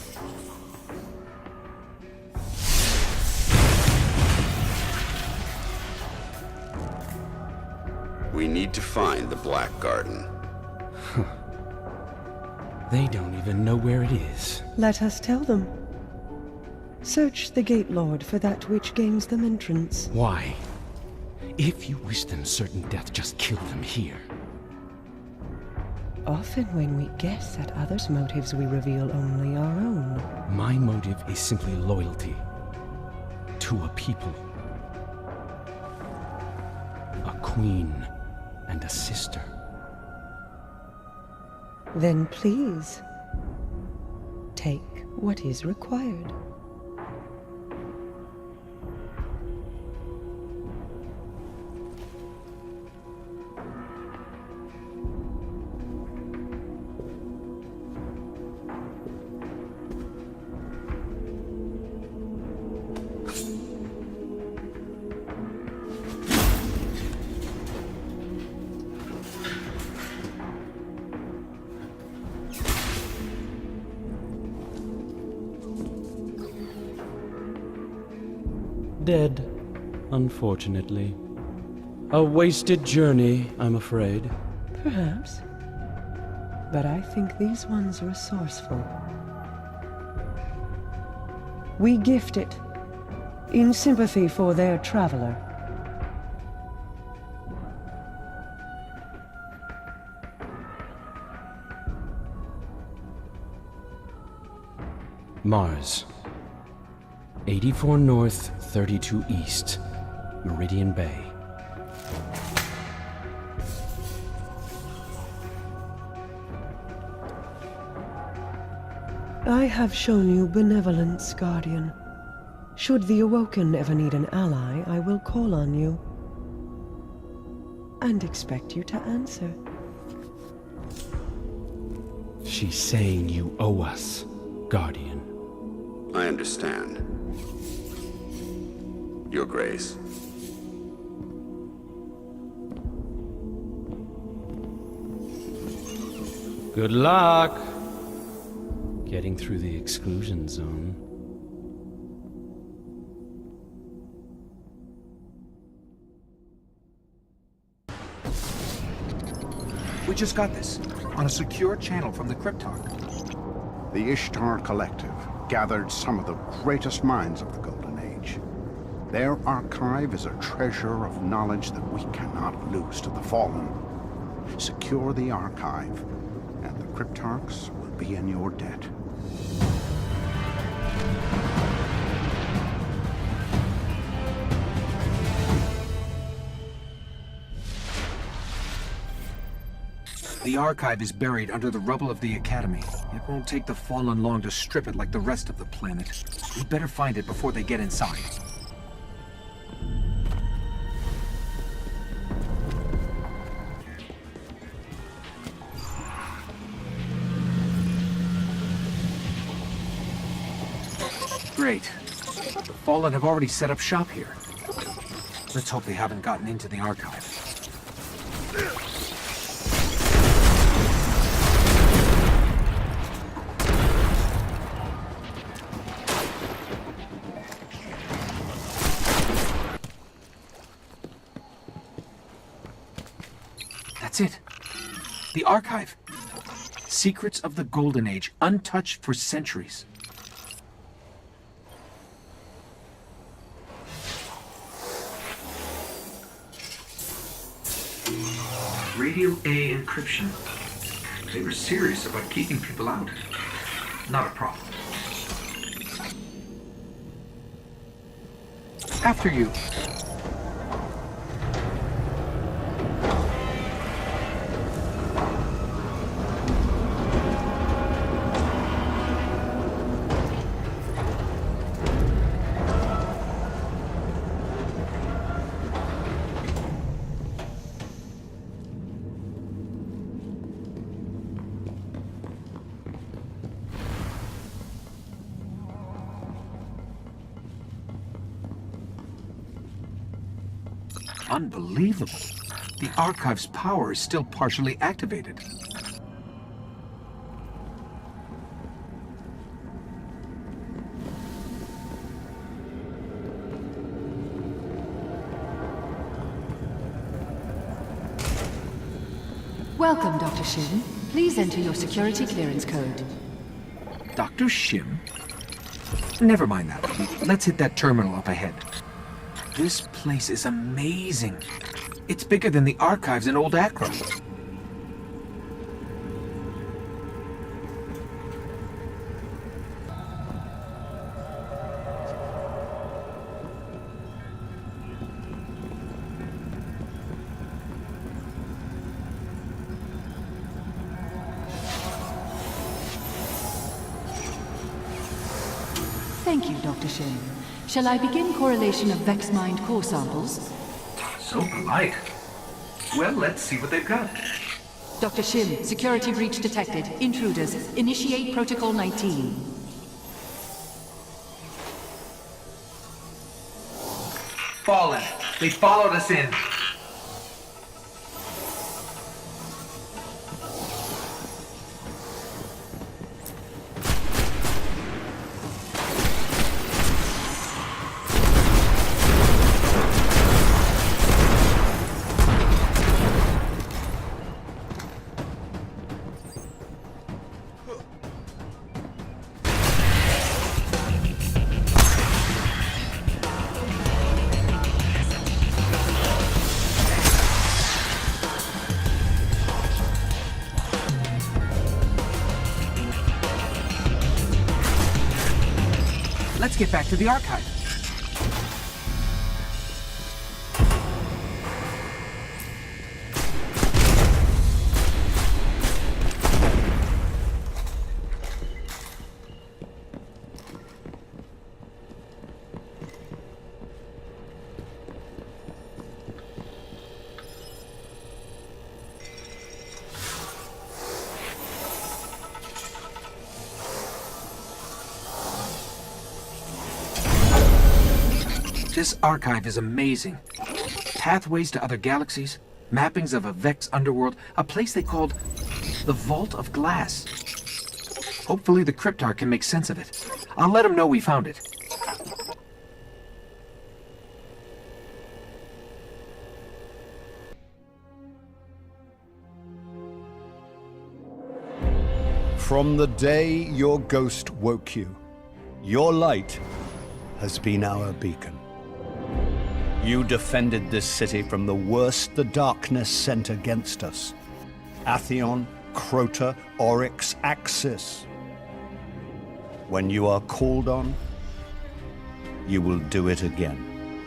We need to find the Black Garden.
They don't even know where it is.
Let us tell them. Search the Gate Lord for that which gains them entrance.
Why? If you wish them certain death, just kill them here.
Often when we guess at others' motives, we reveal only our own.
My motive is simply loyalty to a people. A queen and a sister.
Then please, take what is required.
Dead, unfortunately. A wasted journey, I'm afraid.
Perhaps. But I think these ones resourceful. We gift it, in sympathy for their traveler.
Mars. 84 North, 32 East, Meridian Bay.
I have shown you benevolence, Guardian. Should the Awoken ever need an ally, I will call on you. And expect you to answer.
She's saying you owe us, Guardian.
I understand. Your Grace.
Good luck getting through the exclusion zone.
We just got this, on a secure channel from the Cryptarch.
The Ishtar Collective gathered some of the greatest minds of the Golden Age. Their archive is a treasure of knowledge that we cannot lose to the Fallen. Secure the archive, and the Cryptarchs will be in your debt.
The archive is buried under the rubble of the Academy. It won't take the Fallen long to strip it like the rest of the planet. We'd better find it before they get inside. Great. The Fallen have already set up shop here. Let's hope they haven't gotten into the archive. That's it. The archive. Secrets of the Golden Age, untouched for centuries. Radio A encryption. They were serious about keeping people out. Not a problem. After you. Unbelievable. The archive's power is still partially activated.
Welcome, Dr. Shim. Please enter your security clearance code.
Dr. Shim? Never mind that. Let's hit that terminal up ahead. This place is amazing. It's bigger than the archives in Old Acro.
Thank you, Dr. Shim. Shall I begin correlation of Vex Mind core samples?
So polite. Well, let's see what they've got.
Dr. Shim, security breach detected. Intruders. Initiate Protocol 19.
Fallen. They followed us in. Let's get back to the archive. This archive is amazing. Pathways to other galaxies, mappings of a Vex underworld, a place they called the Vault of Glass. Hopefully the Cryptar can make sense of it. I'll let him know we found it.
From the day your ghost woke you, your light has been our beacon. You defended this city from the worst the darkness sent against us. Atheon, Crota, Oryx, Axis. When you are called on, you will do it again.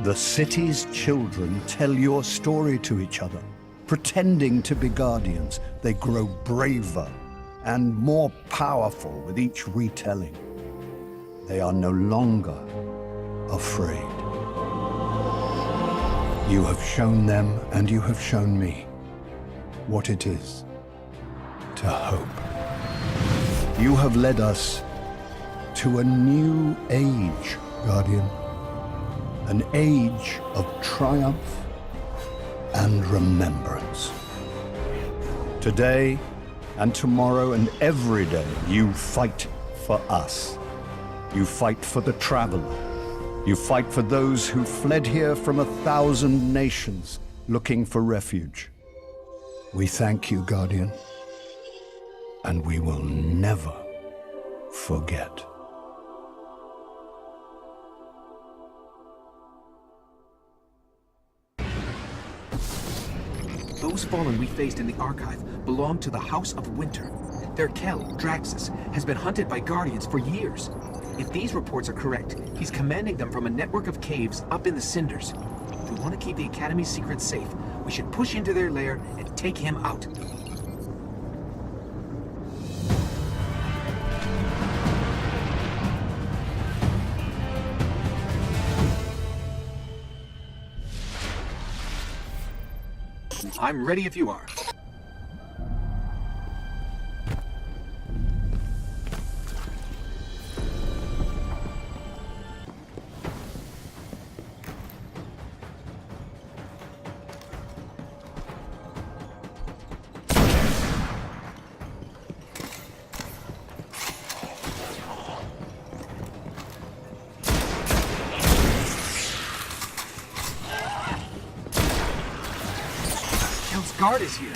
The city's children tell your story to each other, pretending to be guardians. They grow braver and more powerful with each retelling. They are no longer afraid. You have shown them, and you have shown me, what it is to hope. You have led us to a new age, Guardian. An age of triumph and remembrance. Today and tomorrow and every day, you fight for us. You fight for the traveler. You fight for those who fled here from 1,000 nations looking for refuge. We thank you, Guardian, and we will never forget.
Those fallen we faced in the Archive belong to the House of Winter. Their Kel, Draxus, has been hunted by Guardians for years. If these reports are correct, he's commanding them from a network of caves up in the Cinders. If we want to keep the Academy's secrets safe, we should push into their lair and take him out. I'm ready if you are. Guard is here.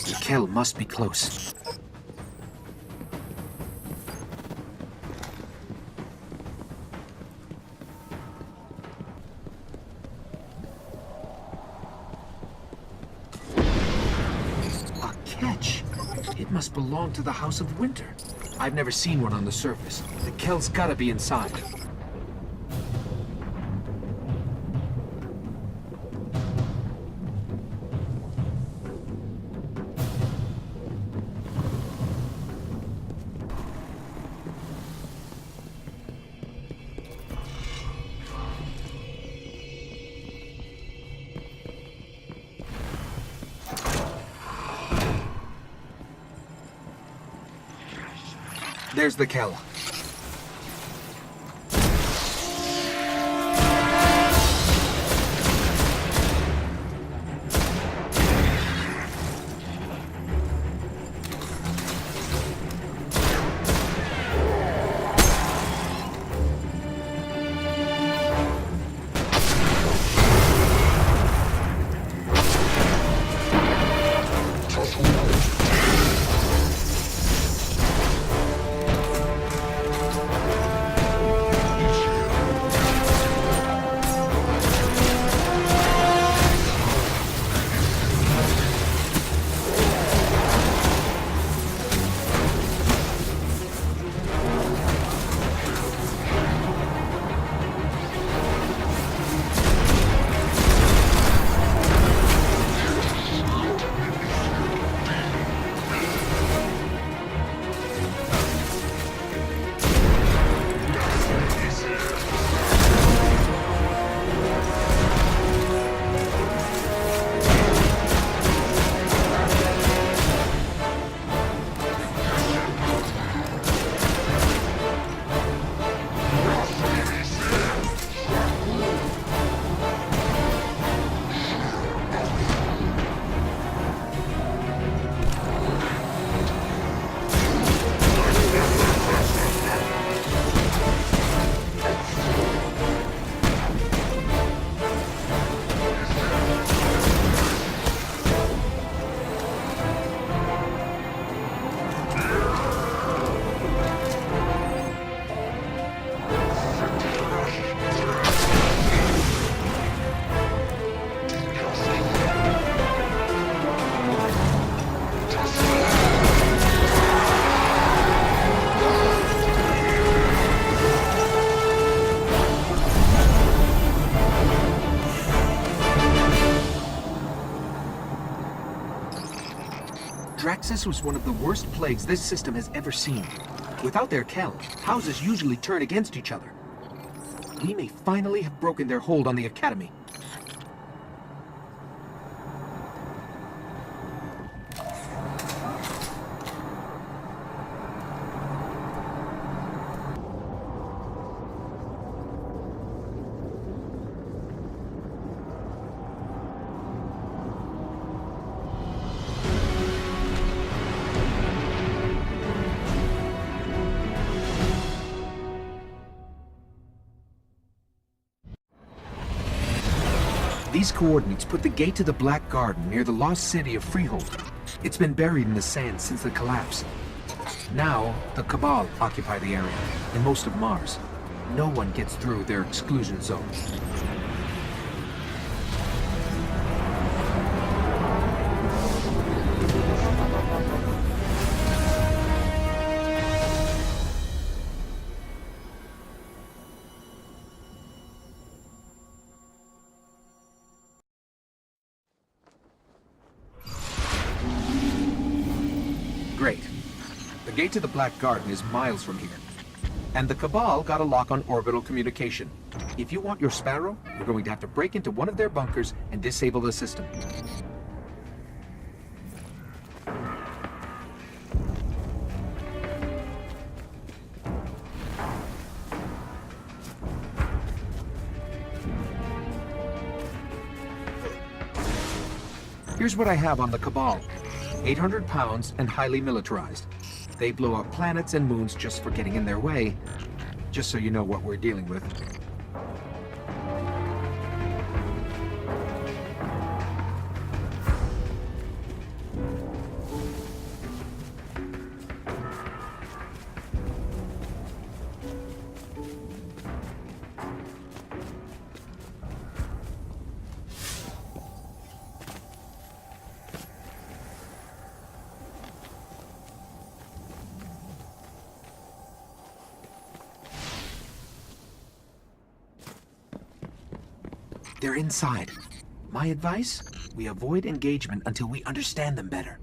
The Kel must be close. Must belong to the House of Winter. I've never seen one on the surface. The Kel's gotta be inside. There's the Kel. Draxus was one of the worst plagues this system has ever seen. Without their Kel, houses usually turn against each other. We may finally have broken their hold on the Academy. These coordinates put the gate to the Black Garden near the lost city of Freehold. It's been buried in the sand since the collapse. Now, the Cabal occupy the area, and most of Mars. No one gets through their exclusion zone. Great. The gate to the Black Garden is miles from here. And the Cabal got a lock on orbital communication. If you want your Sparrow, you're going to have to break into one of their bunkers and disable the system. Here's what I have on the Cabal. 800 pounds and highly militarized. They blow up planets and moons just for getting in their way. Just so you know what we're dealing with. They're inside. My advice? We avoid engagement until we understand them better.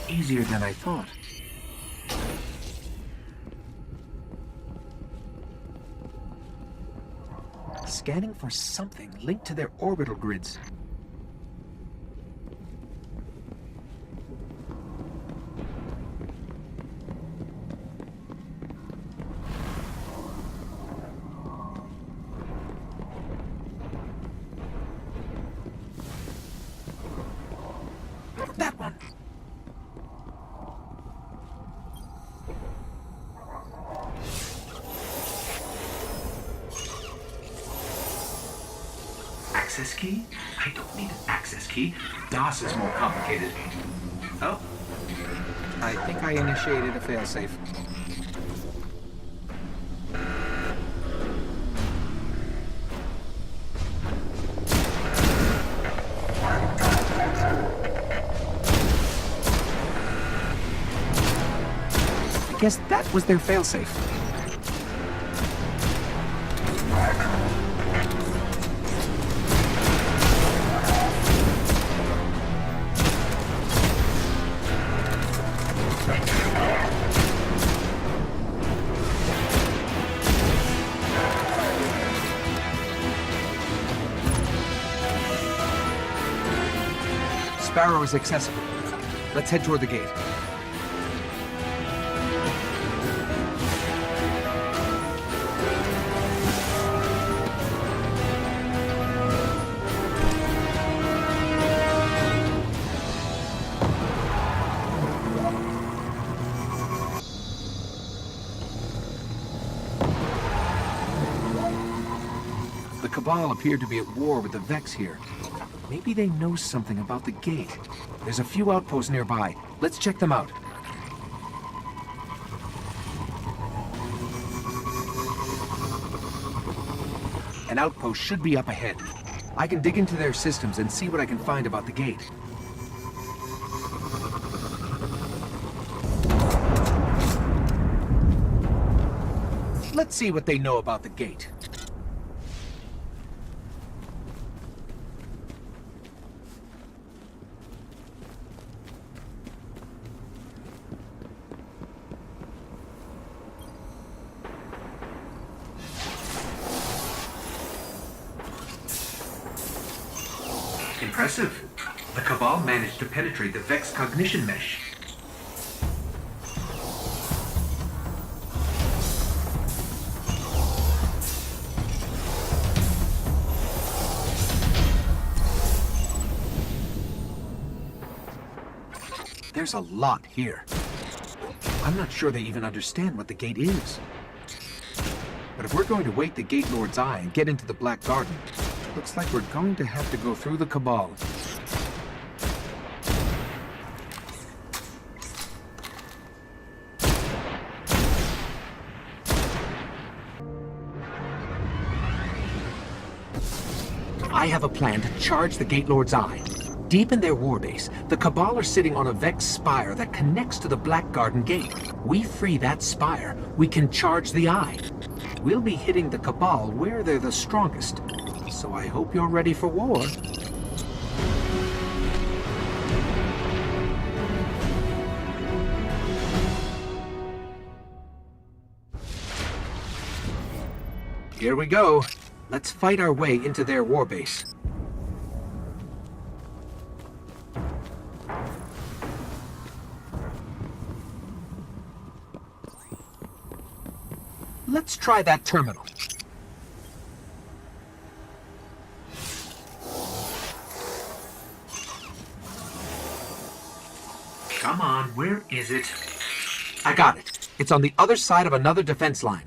Easier than I thought. Scanning for something linked to their orbital grids. That one. Access key? I don't need an access key. DOS is more complicated. Oh. I think I initiated a failsafe. I guess that was their failsafe. Sparrow is accessible. Let's head toward the gate. The Cabal appeared to be at war with the Vex here. Maybe they know something about the gate. There's a few outposts nearby. Let's check them out. An outpost should be up ahead. I can dig into their systems and see what I can find about the gate. Let's see what they know about the gate. Impressive. The Cabal managed to penetrate the Vex cognition mesh. There's a lot here. I'm not sure they even understand what the gate is. But if we're going to wake the Gate Lord's eye and get into the Black Garden, looks like we're going to have to go through the Cabal. I have a plan to charge the Gate Lord's eye. Deep in their warbase, the Cabal are sitting on a Vex spire that connects to the Black Garden Gate. We free that spire, we can charge the eye. We'll be hitting the Cabal where they're the strongest. So I hope you're ready for war. Here we go. Let's fight our way into their warbase. Let's try that terminal. Come on, where is it? I got it. It's on the other side of another defense line.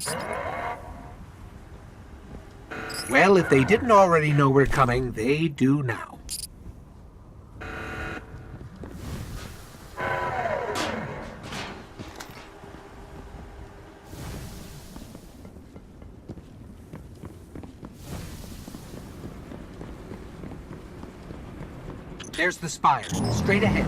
Well, if they didn't already know we're coming, they do now. There's the spire, straight ahead.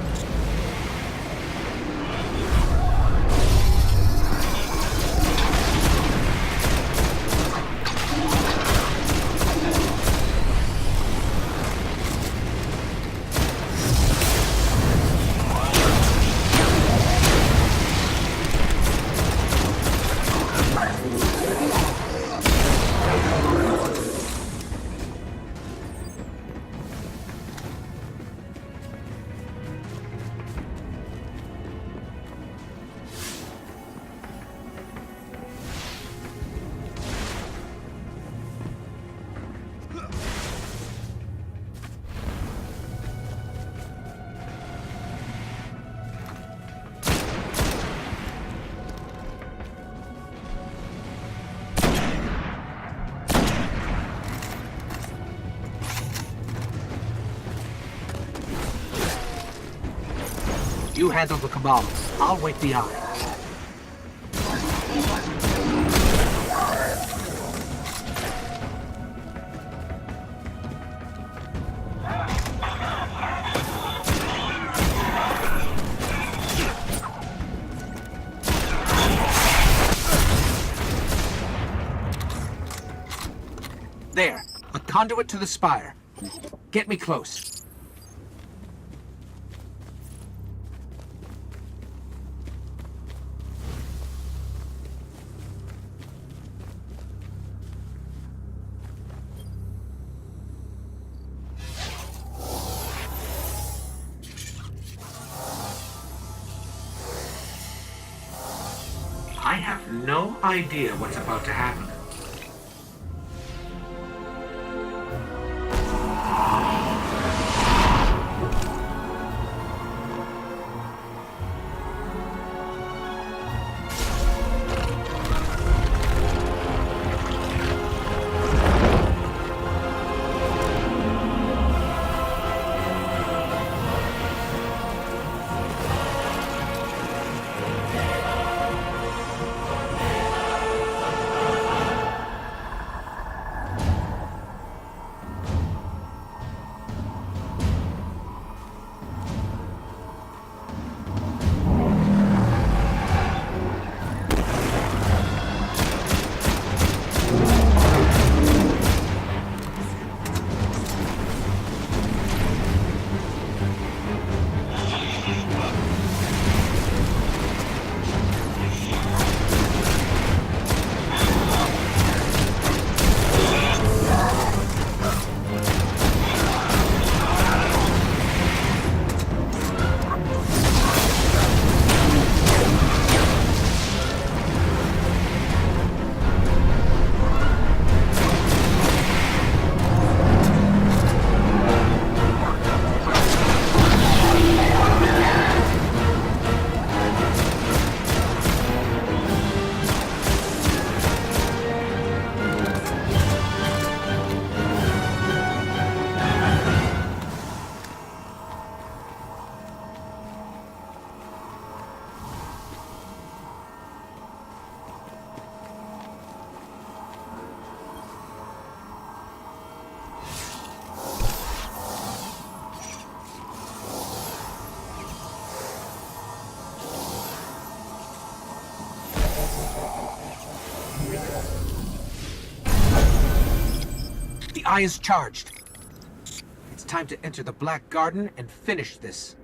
You handle the Cabal. I'll wake the eye. There, a conduit to the spire. Get me close. I have no idea what's about to happen. Eye is charged. It's time to enter the Black Garden and finish this.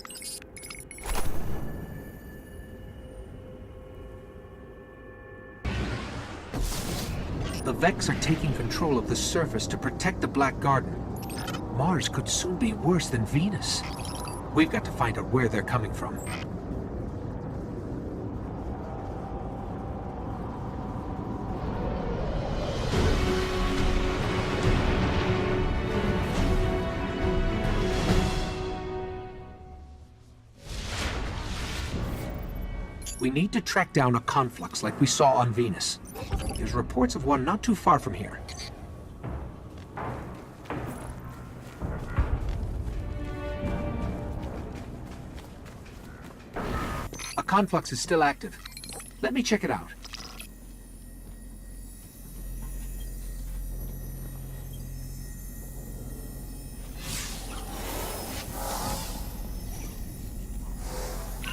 The Vex are taking control of the surface to protect the Black Garden. Mars could soon be worse than Venus. We've got to find out where they're coming from. We need to track down a conflux like we saw on Venus. There's reports of one not too far from here. A conflux is still active. Let me check it out.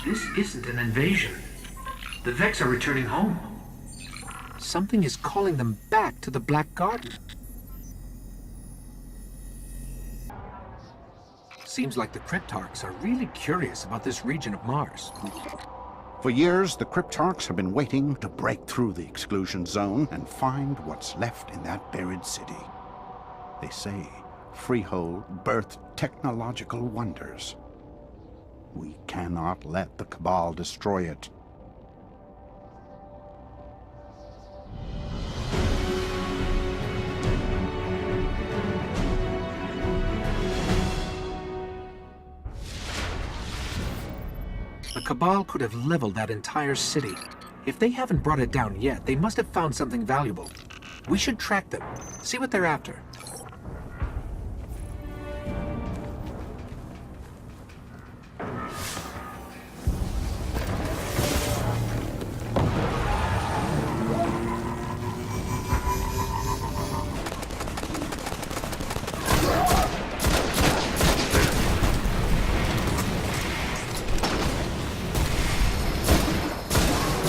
This isn't an invasion. The Vex are returning home. Something is calling them back to the Black Garden. Seems like the Cryptarchs are really curious about this region of Mars.
For years, the Cryptarchs have been waiting to break through the exclusion zone and find what's left in that buried city. They say Freehold birthed technological wonders. We cannot let the Cabal destroy it.
The Cabal could have leveled that entire city. If they haven't brought it down yet, they must have found something valuable. We should track them, see what they're after.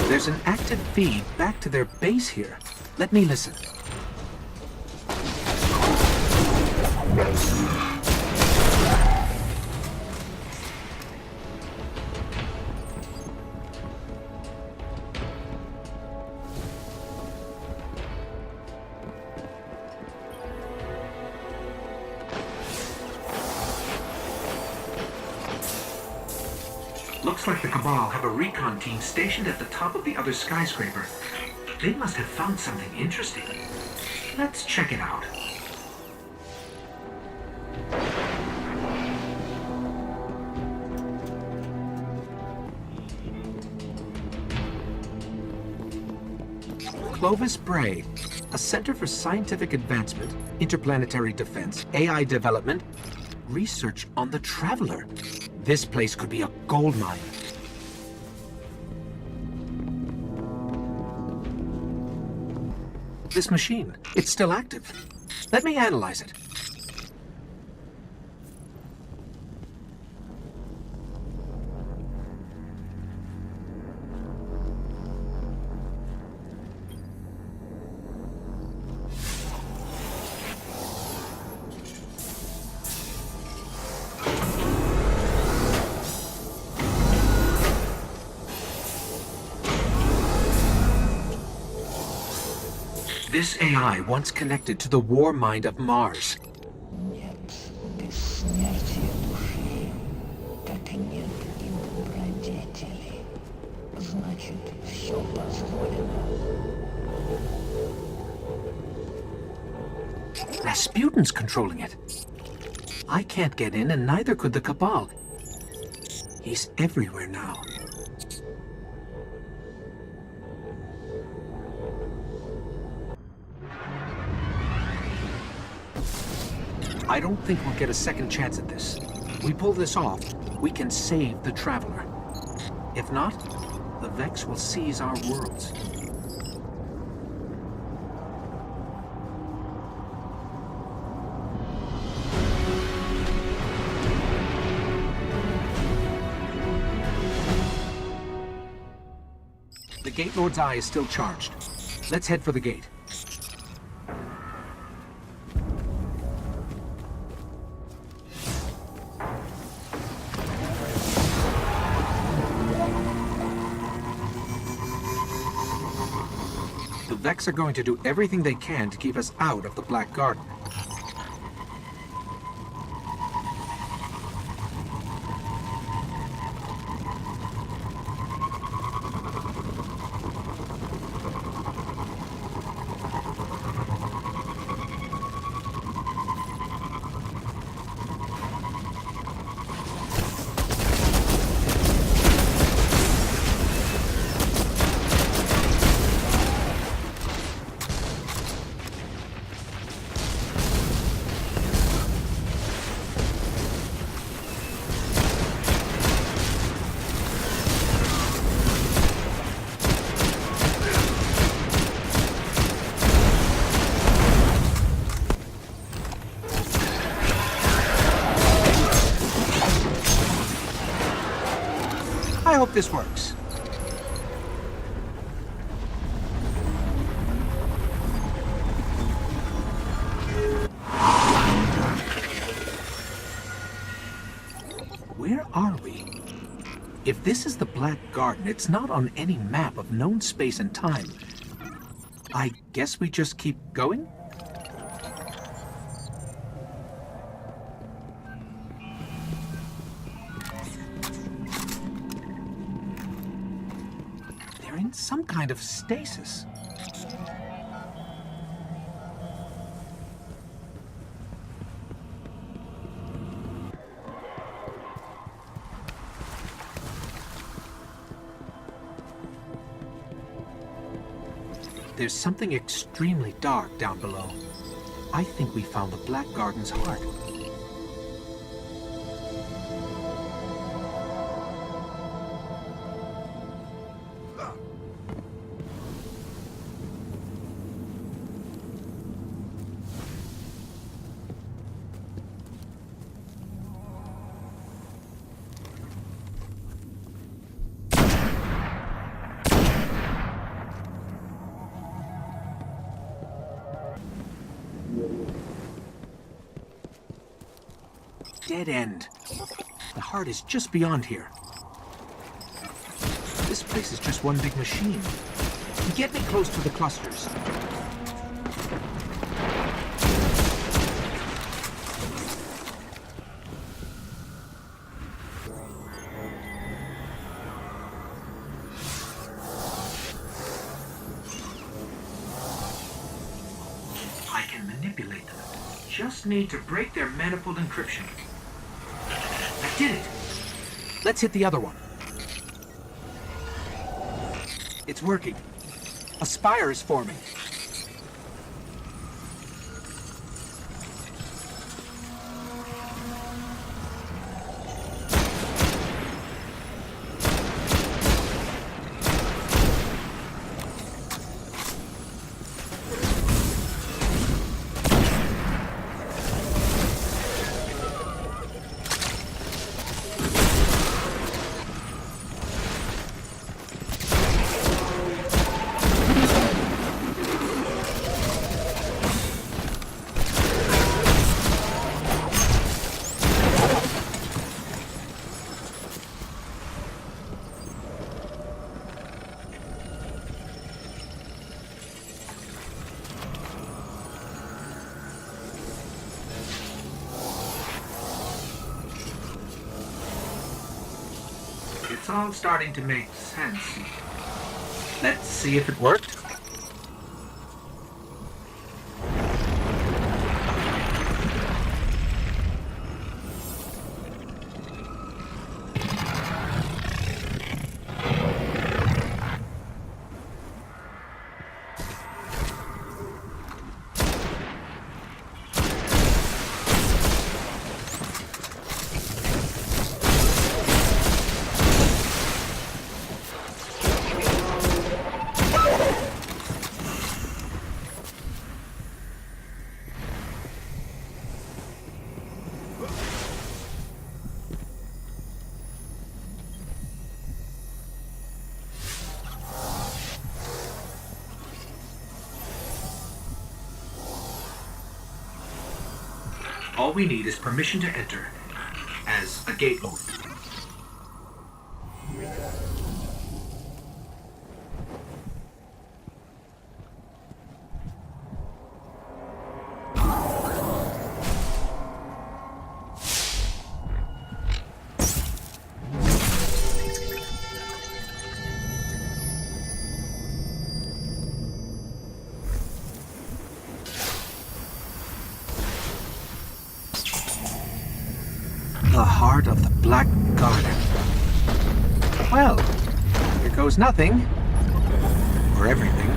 There's an active feed back to their base here. Let me listen. Looks like the Cabal have a recon team stationed at the top of the other skyscraper. They must have found something interesting. Let's check it out. Clovis Bray, a center for scientific advancement, interplanetary defense, AI development, research on the Traveler. This place could be a gold mine. This machine, it's still active. Let me analyze it. This AI once connected to the war mind of Mars. Rasputin's controlling it. I can't get in, and neither could the Cabal. He's everywhere now. I don't think we'll get a second chance at this. We pull this off, we can save the Traveler. If not, the Vex will seize our worlds. The Gate Lord's eye is still charged. Let's head for the gate. Vex are going to do everything they can to keep us out of the Black Garden. I hope this works. Where are we? If this is the Black Garden, it's not on any map of known space and time. I guess we just keep going? They're in some kind of stasis. There's something extremely dark down below. I think we found the Black Garden's heart. Dead end. The heart is just beyond here. This place is just one big machine. Get me close to the clusters. I can manipulate them. Just need to break their manifold encryption. I did it! Let's hit the other one. It's working. A spire is forming. It's all starting to make sense. Let's see if it worked. All we need is permission to enter as a gate lord. heart of the Black Garden. Well, here goes nothing. Or everything.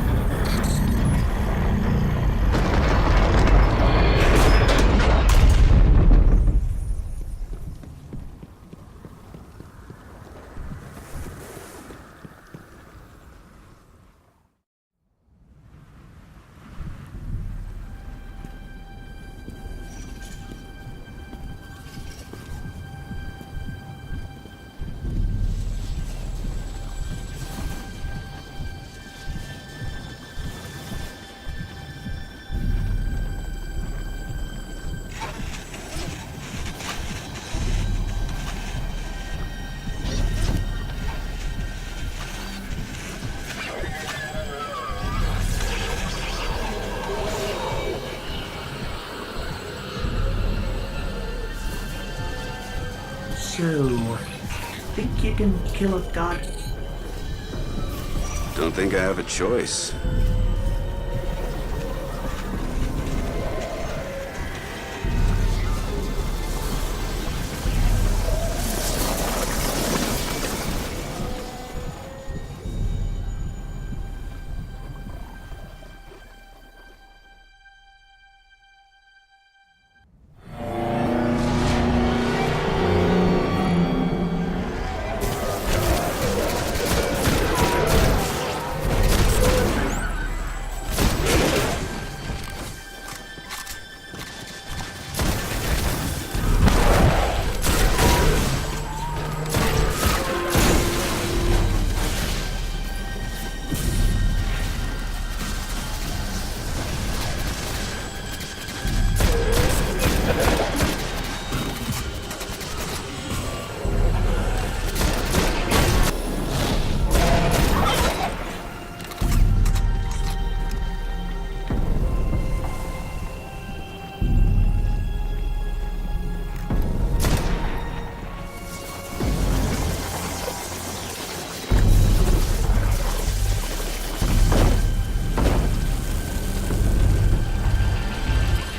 So, think you can kill a god?
Don't think I have a choice.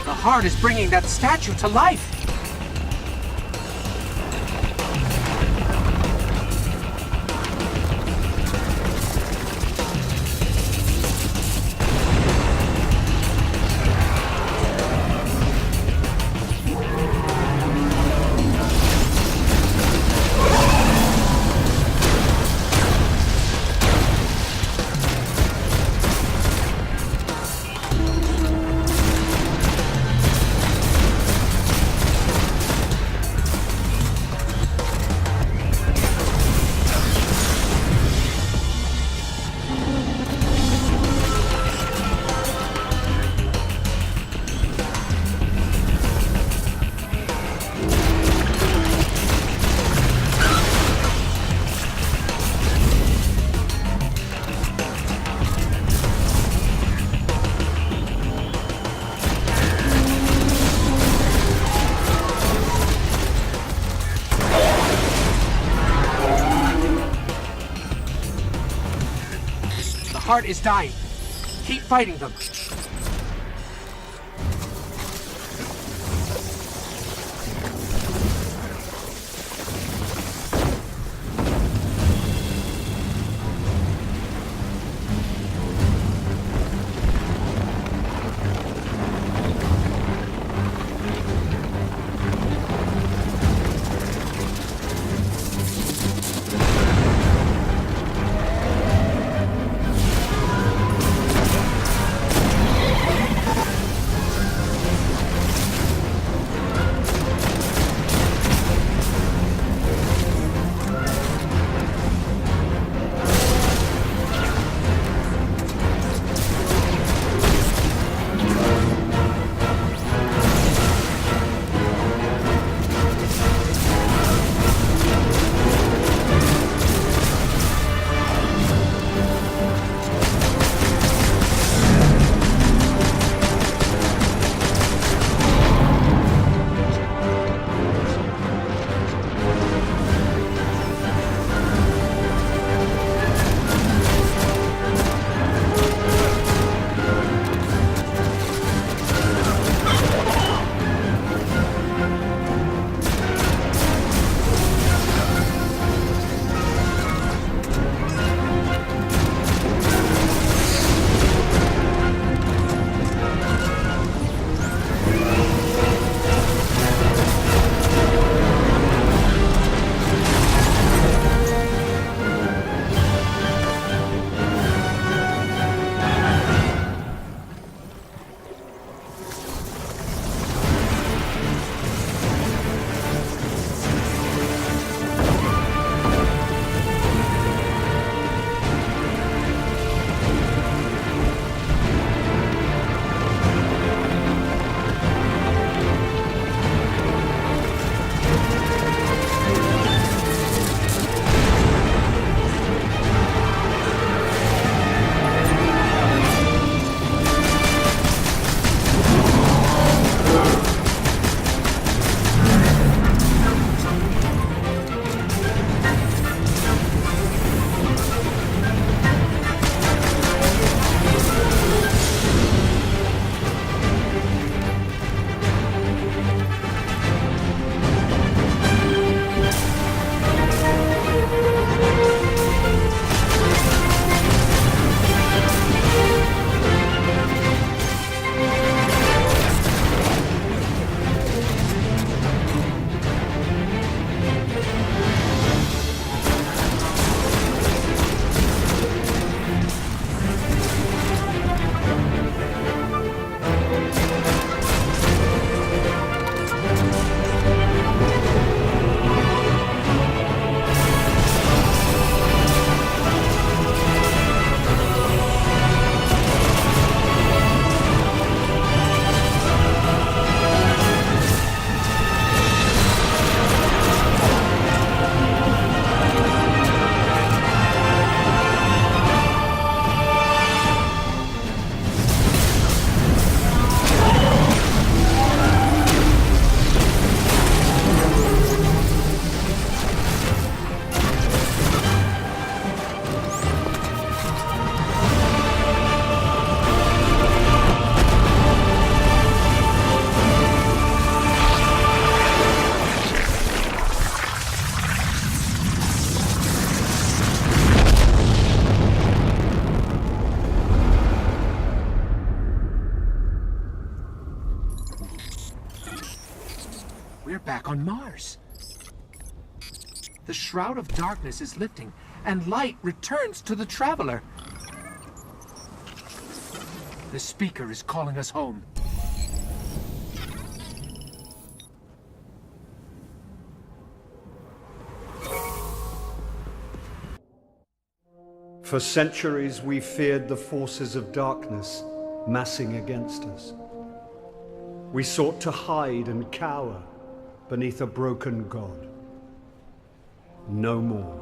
The heart is bringing that statue to life! The heart is dying. Keep fighting them. back on Mars. The Shroud of Darkness is lifting, and light returns to the Traveler. The speaker is calling us home.
For centuries we feared the forces of darkness massing against us. We sought to hide and cower beneath a broken god. No more.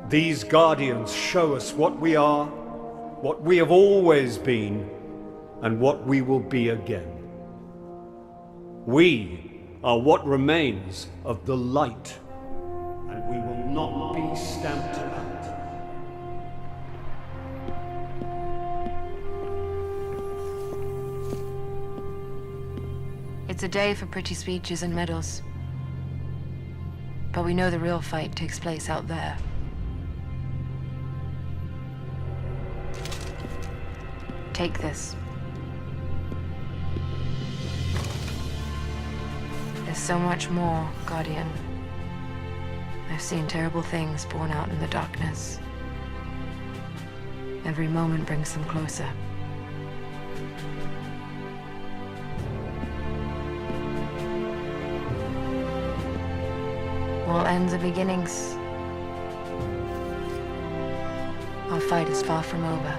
These guardians show us what we are, what we have always been, and what we will be again. We are what remains of the light, and we will not be stamped out.
It's a day for pretty speeches and medals. But we know the real fight takes place out there. Take this. There's so much more, Guardian. I've seen terrible things born out in the darkness. Every moment brings them closer. All ends are beginnings. Our fight is far from over.